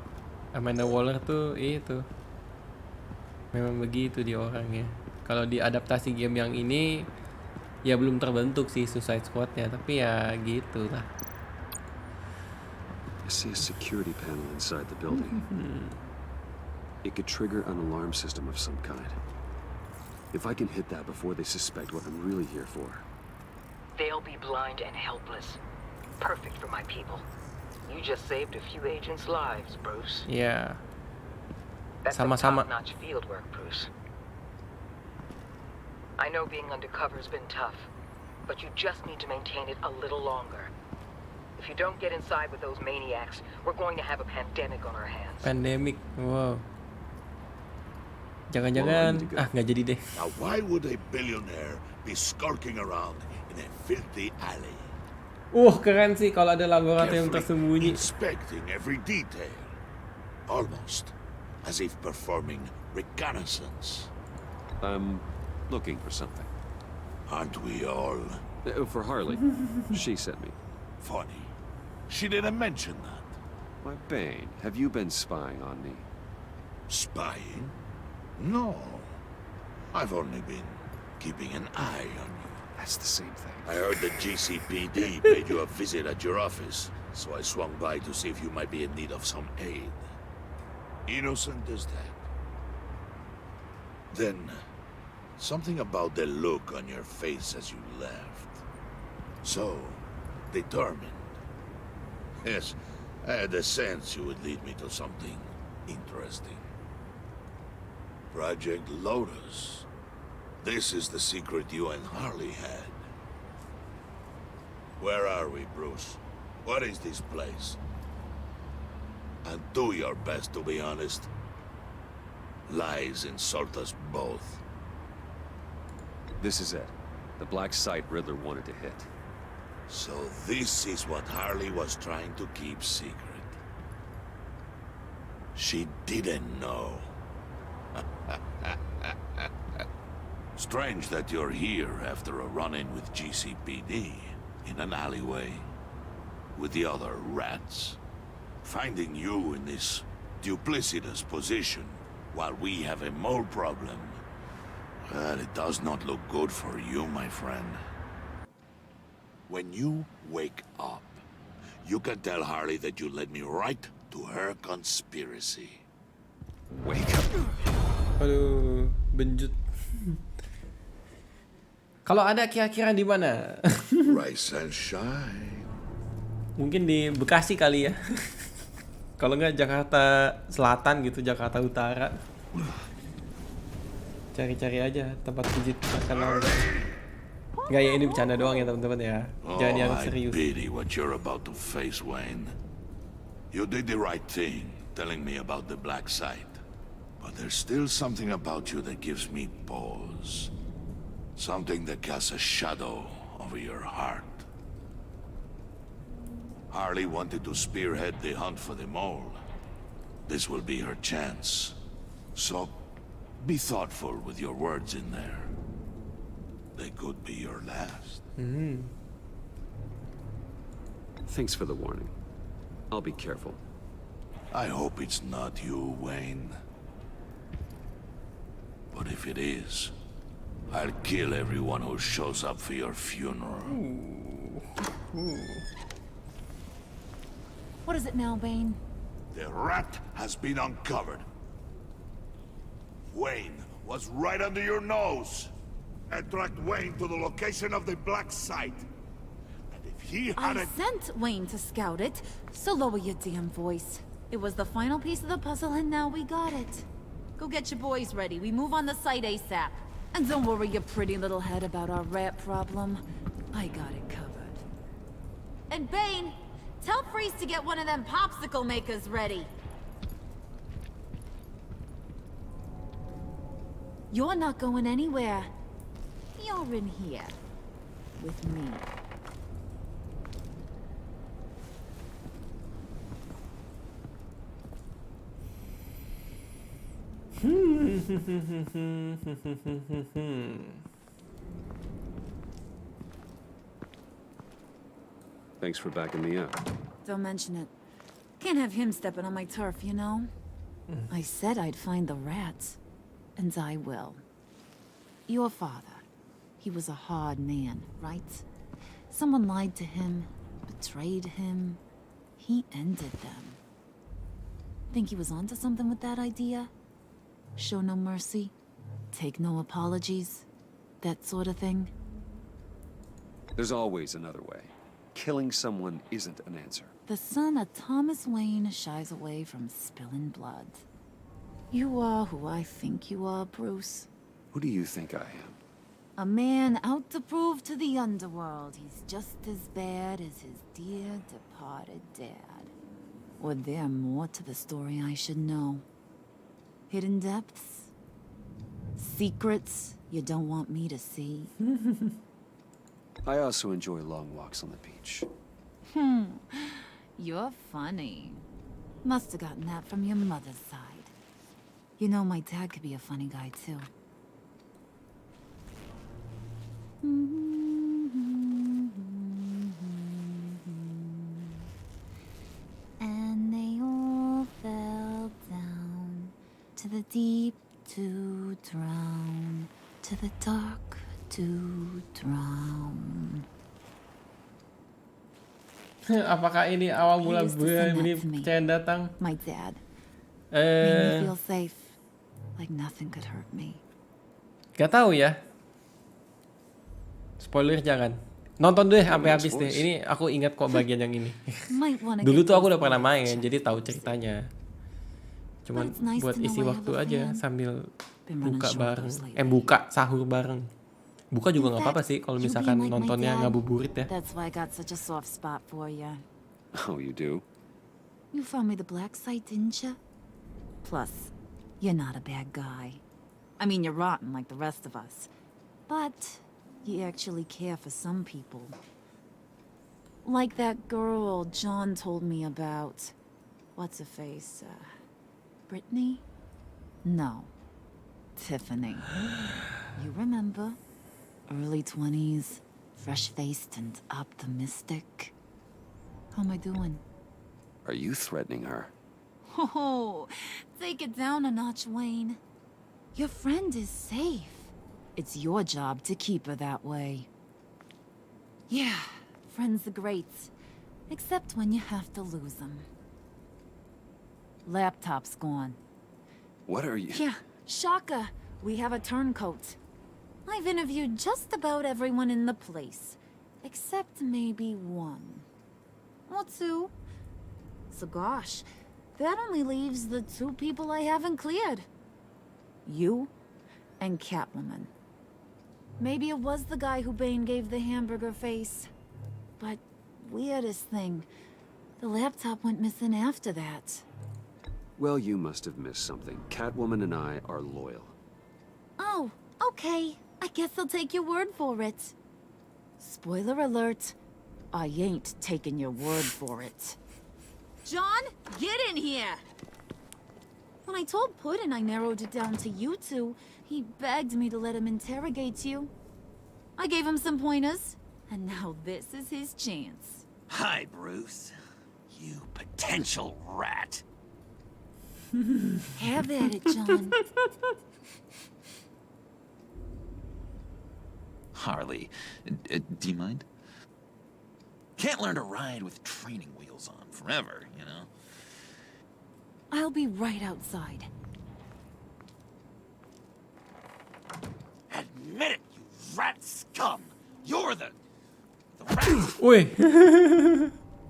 Amanda Waller tuh itu memang begitu dia orangnya. Kalau di adaptasi game yang ini ya belum terbentuk sih Suicide Squad-nya, tapi ya gitu lah. I see a security panel inside the building. It could trigger an alarm system of some kind. If I can hit that before they suspect what I'm really here for. They'll be blind and helpless. Perfect for my people. You just saved a few agents' lives, Bruce. Yeah. That's Sama-sama. top-notch field work, Bruce. I know being undercover's been tough, but you just need to maintain it a little longer. If you don't get inside with those maniacs, we're going to have a pandemic on our hands. Pandemic, wow. Jangan-jangan, nggak jadi deh. Now why would a billionaire be skulking around in a filthy alley? Keren sih kalau ada laboratorium tersembunyi. Inspecting every detail. Almost as if performing reconnaissance. I'm looking for something. Aren't we all? For Harley. She sent me. Funny. She didn't mention that. Why, Bane, have you been spying on me? Spying? No. I've only been keeping an eye on you. That's the same thing. I heard the GCPD paid you a visit at your office, so I swung by to see if you might be in need of some aid. Innocent as that. Then, something about the look on your face as you left. So, determined. Yes, I had a sense you would lead me to something interesting. Project Lotus. This is the secret you and Harley had. Where are we, Bruce? What is this place? And do your best to be honest. Lies insult us both. This is it. The black site Riddler wanted to hit. So this is what Harley was trying to keep secret. She didn't know. Strange that you're here after a run-in with GCPD in an alleyway with the other rats. Finding you in this duplicitous position while we have a mole problem, well, it does not look good for you, my friend. When you wake up, you can tell Harley that you led me right to her conspiracy. Wake up. Aduh, benjut. Kalau ada kira-kira di mana? Rise and shine. Mungkin di Bekasi kali ya. Kalau nggak Jakarta Selatan gitu, Jakarta Utara. Cari-cari aja tempat pijit terkenal. Nggak ya, ini bercanda doang ya teman-teman ya. Jangan yang serius. I pity what you're about to face, Wayne. You did the right thing, telling me about the black site. But there's still something about you that gives me pause. Something that casts a shadow over your heart. Harley wanted to spearhead the hunt for the mole. This will be her chance. So, be thoughtful with your words in there. They could be your last. Thanks for the warning. I'll be careful. I hope it's not you, Wayne. But if it is, I'll kill everyone who shows up for your funeral. What is it now, Bane? The rat has been uncovered. Wayne was right under your nose. And tracked Wayne to the location of the black site. And if he had I sent Wayne to scout it, so lower your damn voice. It was the final piece of the puzzle and now we got it. Go get your boys ready. We move on the site ASAP. And don't worry your pretty little head about our rat problem. I got it covered. And Bane, tell Freeze to get one of them popsicle makers ready. You're not going anywhere. You're in here. With me. Thanks for backing me up. Don't mention it. Can't have him stepping on my turf, you know? I said I'd find the rats. And I will. Your father. He was a hard man, right? Someone lied to him, betrayed him. He ended them. Think he was onto something with that idea? Show no mercy? Take no apologies? That sort of thing? There's always another way. Killing someone isn't an answer. The son of Thomas Wayne shies away from spilling blood. You are who I think you are, Bruce. Who do you think I am? A man out to prove to the underworld he's just as bad as his dear departed dad. Or there more to the story I should know. Hidden depths? Secrets you don't want me to see? I also enjoy long walks on the beach. You're funny. Must have gotten that from your mother's side. You know, my dad could be a funny guy, too. And they all fell down to the deep to drown, to the dark to drown. Apakah ini awal mula percayaan datang? My dad made me feel safe, like nothing could hurt me. Gak tahu ya. Spoiler jangan. Nonton deh sampai habis deh. Ini aku ingat kok bagian yang ini. Dulu tuh aku udah pernah main, jadi tahu ceritanya. Cuman buat isi waktu aja sambil buka bareng. Buka sahur bareng. Buka juga nggak apa-apa sih kalau misalkan nontonnya ngabuburit ya. That's why I got such a soft spot for you. Oh, you do? You found me the black site, didn't you? Plus, you're not a bad guy. I mean, you're rotten like the rest of us. But you actually care for some people. Like that girl John told me about. What's her face? Brittany? No. Tiffany. You remember? Early 20s, fresh-faced and optimistic. How am I doing? Are you threatening her? Oh, take it down a notch, Wayne. Your friend is safe. It's your job to keep her that way. Yeah, friends are great. Except when you have to lose them. Laptop's gone. What are you... Yeah, shocker. We have a turncoat. I've interviewed just about everyone in the place. Except maybe one. Or two. So gosh, that only leaves the two people I haven't cleared. You and Catwoman. Maybe it was the guy who Bane gave the hamburger face. But weirdest thing, the laptop went missing after that. Well, you must have missed something. Catwoman and I are loyal. Oh, okay. I guess I'll take your word for it. Spoiler alert, I ain't taking your word for it. John, get in here! When I told Puddin' I narrowed it down to you two, he begged me to let him interrogate you. I gave him some pointers, and now this is his chance. Hi, Bruce. You potential rat. Have at it, John. Harley, do you mind? Can't learn to ride with training wheels on forever, you know? I'll be right outside. Admit it, you rat scum! You're the rat! Oi.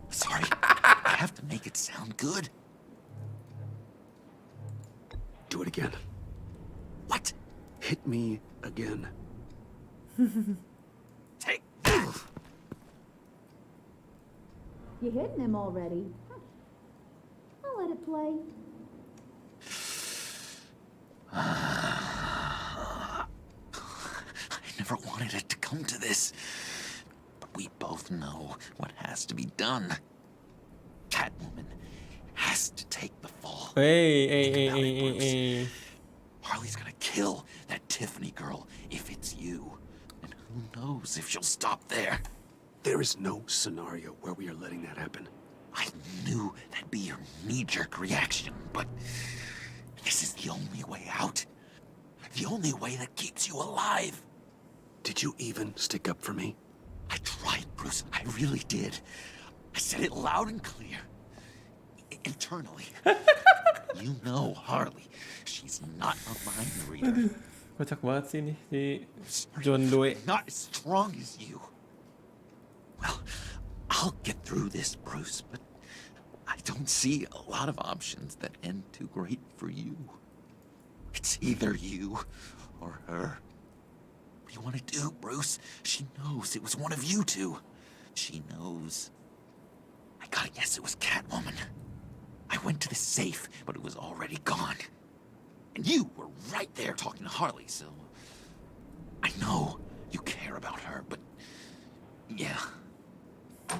Sorry, I have to make it sound good. Do it again. What? Hit me again. Take that! You hitting him already? I'll let it play. I never wanted it to come to this. But we both know what has to be done. Catwoman has to take the fall. Hey. Harley's gonna kill that Tiffany girl if it's you. And who knows if she'll stop there. There is no scenario where we are letting that happen. I knew that'd be your knee-jerk reaction, but this is the only way out. The only way that keeps you alive. Did you even stick up for me? I tried, Bruce. I really did. I said it loud and clear. Internally. You know Harley. She's not a mind reader. Kocak banget sih nih si John Doe. Not as strong as you. Well, I'll get through this, Bruce, but I don't see a lot of options that end too great for you. It's either you or her. What do you want to do, Bruce? She knows it was one of you two. She knows. I gotta guess it was Catwoman. I went to the safe, but it was already gone. And you were right there talking to Harley, so... I know you care about her, but... yeah.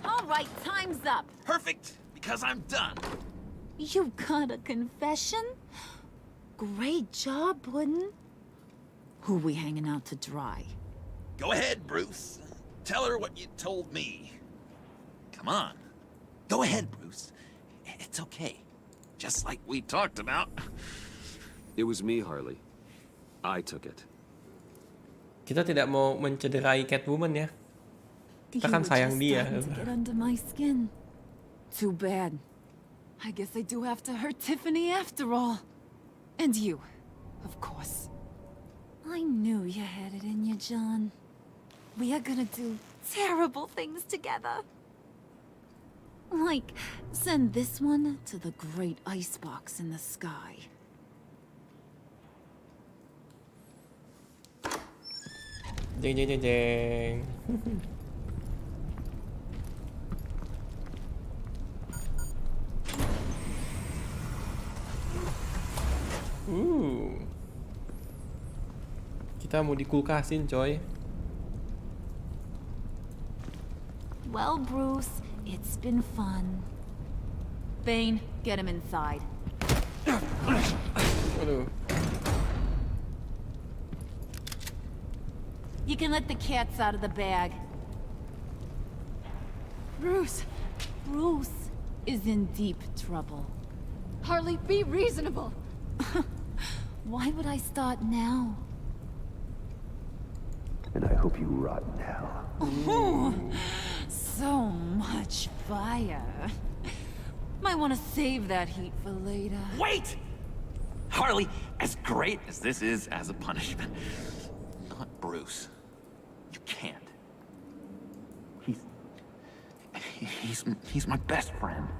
All right, time's up. Perfect, because I'm done. You got a confession? Great job, Puddin'. Who we hanging out to dry? Go ahead, Bruce. Tell her what you told me. Come on. Go ahead, Bruce. It's okay. Just like we talked about. It was me, Harley. I took it. Kita tidak mau mencederai Catwoman ya. Kita kan sayang dia. To get under my skin. Too bad. I guess I do have to hurt Tiffany after all. And you, of course. I knew you had it in you, John. We are gonna do terrible things together. Like, send this one to the great icebox in the sky. Jeng jeng jeng jeng. Kita mau dikulkasin, coy. Well, Bruce, it's been fun. Bane, get him inside. Aduh. You can let the cats out of the bag. Bruce is in deep trouble. Harley, be reasonable. Why would I start now? And I hope you rot now. So much fire. Might want to save that heat for later. Wait! Harley, as great as this is as a punishment, not Bruce. You can't. He's my best friend.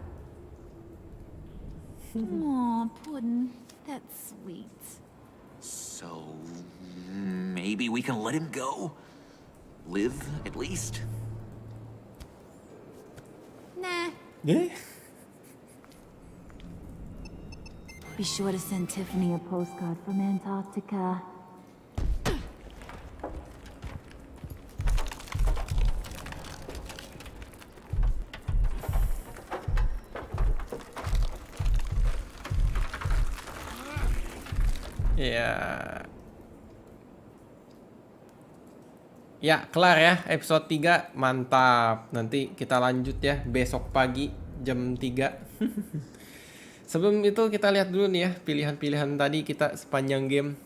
Aw, Puddin', that's sweet. So maybe we can let him go? Live, at least? Nah. Yeah? Be sure to send Tiffany a postcard from Antarctica. Ya, kelar ya episode 3. Mantap. Nanti kita lanjut ya besok pagi jam 3. Sebelum itu kita lihat dulu nih ya pilihan-pilihan tadi kita sepanjang game.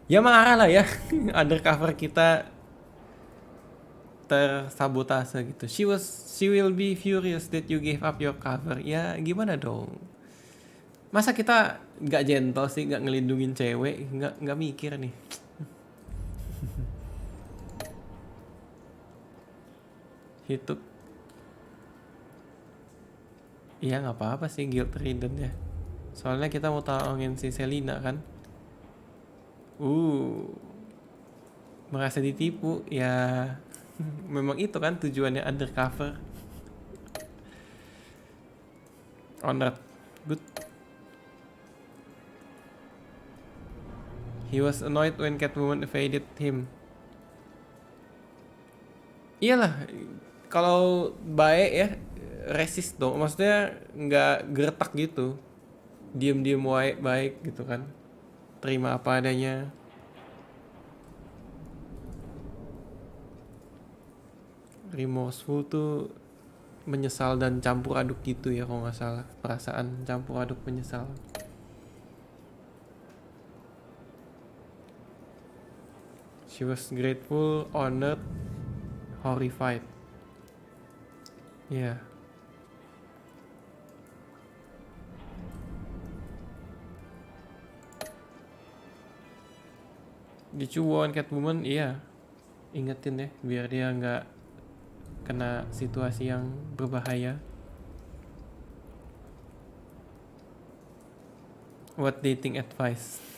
Ya marah lah ya. Undercover kita tersabotase gitu. She will be furious that you gave up your cover. Ya gimana dong? Masa kita nggak gentle sih, nggak ngelindungin cewek, nggak mikir nih. Itu iya nggak apa-apa sih guilt ridden ya. Soalnya kita mau tolongin si Selina kan. Merasa ditipu ya. Memang itu kan tujuannya undercover. Honored. Good. He was annoyed when Catwoman evaded him. Iyalah, kalau baik ya resist dong. Maksudnya nggak gertak gitu. Diem-diem baik gitu kan. Terima apa adanya. Remorseful tuh menyesal dan campur aduk gitu ya kalau nggak salah. Perasaan campur aduk menyesal. She was grateful, honored, horrified. Yeah. Did you warn Catwoman? Iya. Ingetin deh biar dia nggak kena situasi yang berbahaya. What dating advice?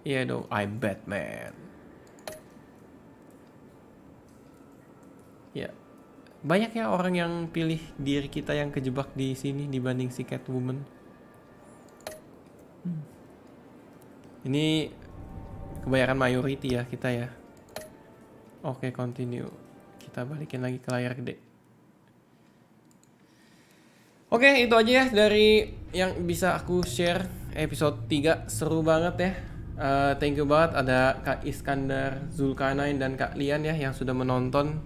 Yeah, no, I'm Batman. Ya, banyak ya orang yang pilih diri kita yang kejebak di sini dibanding si Catwoman. Ini kebanyakan mayority ya kita ya. Oke, continue. Kita balikin lagi ke layar gede. Oke, itu aja ya dari yang bisa aku share episode 3. Seru banget ya. Thank you banget ada Kak Iskandar, Zulkarnain dan Kak Lian ya yang sudah menonton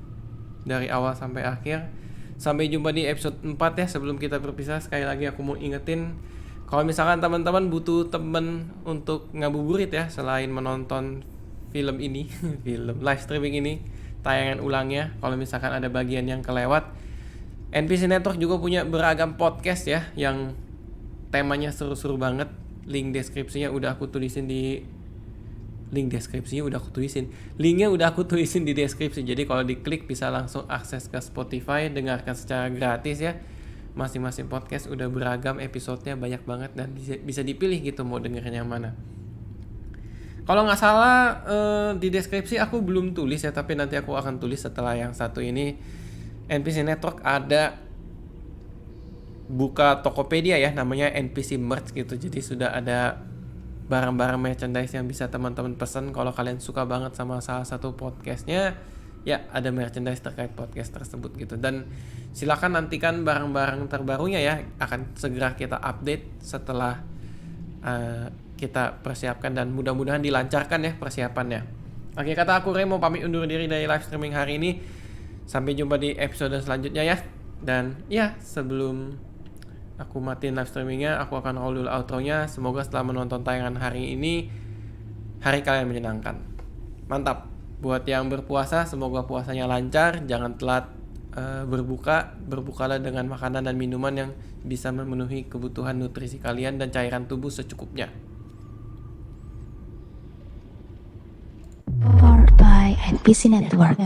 dari awal sampai akhir. Sampai jumpa di episode 4 ya. Sebelum kita berpisah, sekali lagi aku mau ingetin kalau misalkan teman-teman butuh temen untuk ngabuburit ya, selain menonton film ini, film live streaming ini, tayangan ulangnya, kalau misalkan ada bagian yang kelewat, NPC Network juga punya beragam podcast ya yang temanya seru-seru banget. Linknya udah aku tulisin di linknya udah aku tulisin di deskripsi. Jadi kalau diklik bisa langsung akses ke Spotify, dengarkan secara gratis ya. Masing-masing podcast udah beragam episodenya, banyak banget dan bisa dipilih gitu mau dengerin yang mana. Kalau nggak salah di deskripsi aku belum tulis ya, tapi nanti aku akan tulis setelah yang satu ini. NPC Network ada buka Tokopedia ya, namanya NPC Merch gitu. Jadi sudah ada barang-barang merchandise yang bisa teman-teman pesan. Kalau kalian suka banget sama salah satu podcastnya, ya ada merchandise terkait podcast tersebut gitu. Dan silakan nantikan barang-barang terbarunya ya, akan segera kita update setelah kita persiapkan, dan mudah-mudahan dilancarkan ya persiapannya. Oke, kata aku Ray mau pamit undur diri dari live streaming hari ini. Sampai jumpa di episode selanjutnya ya. Dan ya, sebelum aku matiin live streamingnya, aku akan roll dulu outro-nya. Semoga setelah menonton tayangan hari ini, hari kalian menyenangkan. Mantap. Buat yang berpuasa, semoga puasanya lancar. Jangan telat berbuka. Berbukalah dengan makanan dan minuman yang bisa memenuhi kebutuhan nutrisi kalian dan cairan tubuh secukupnya. Powered by NPC Network.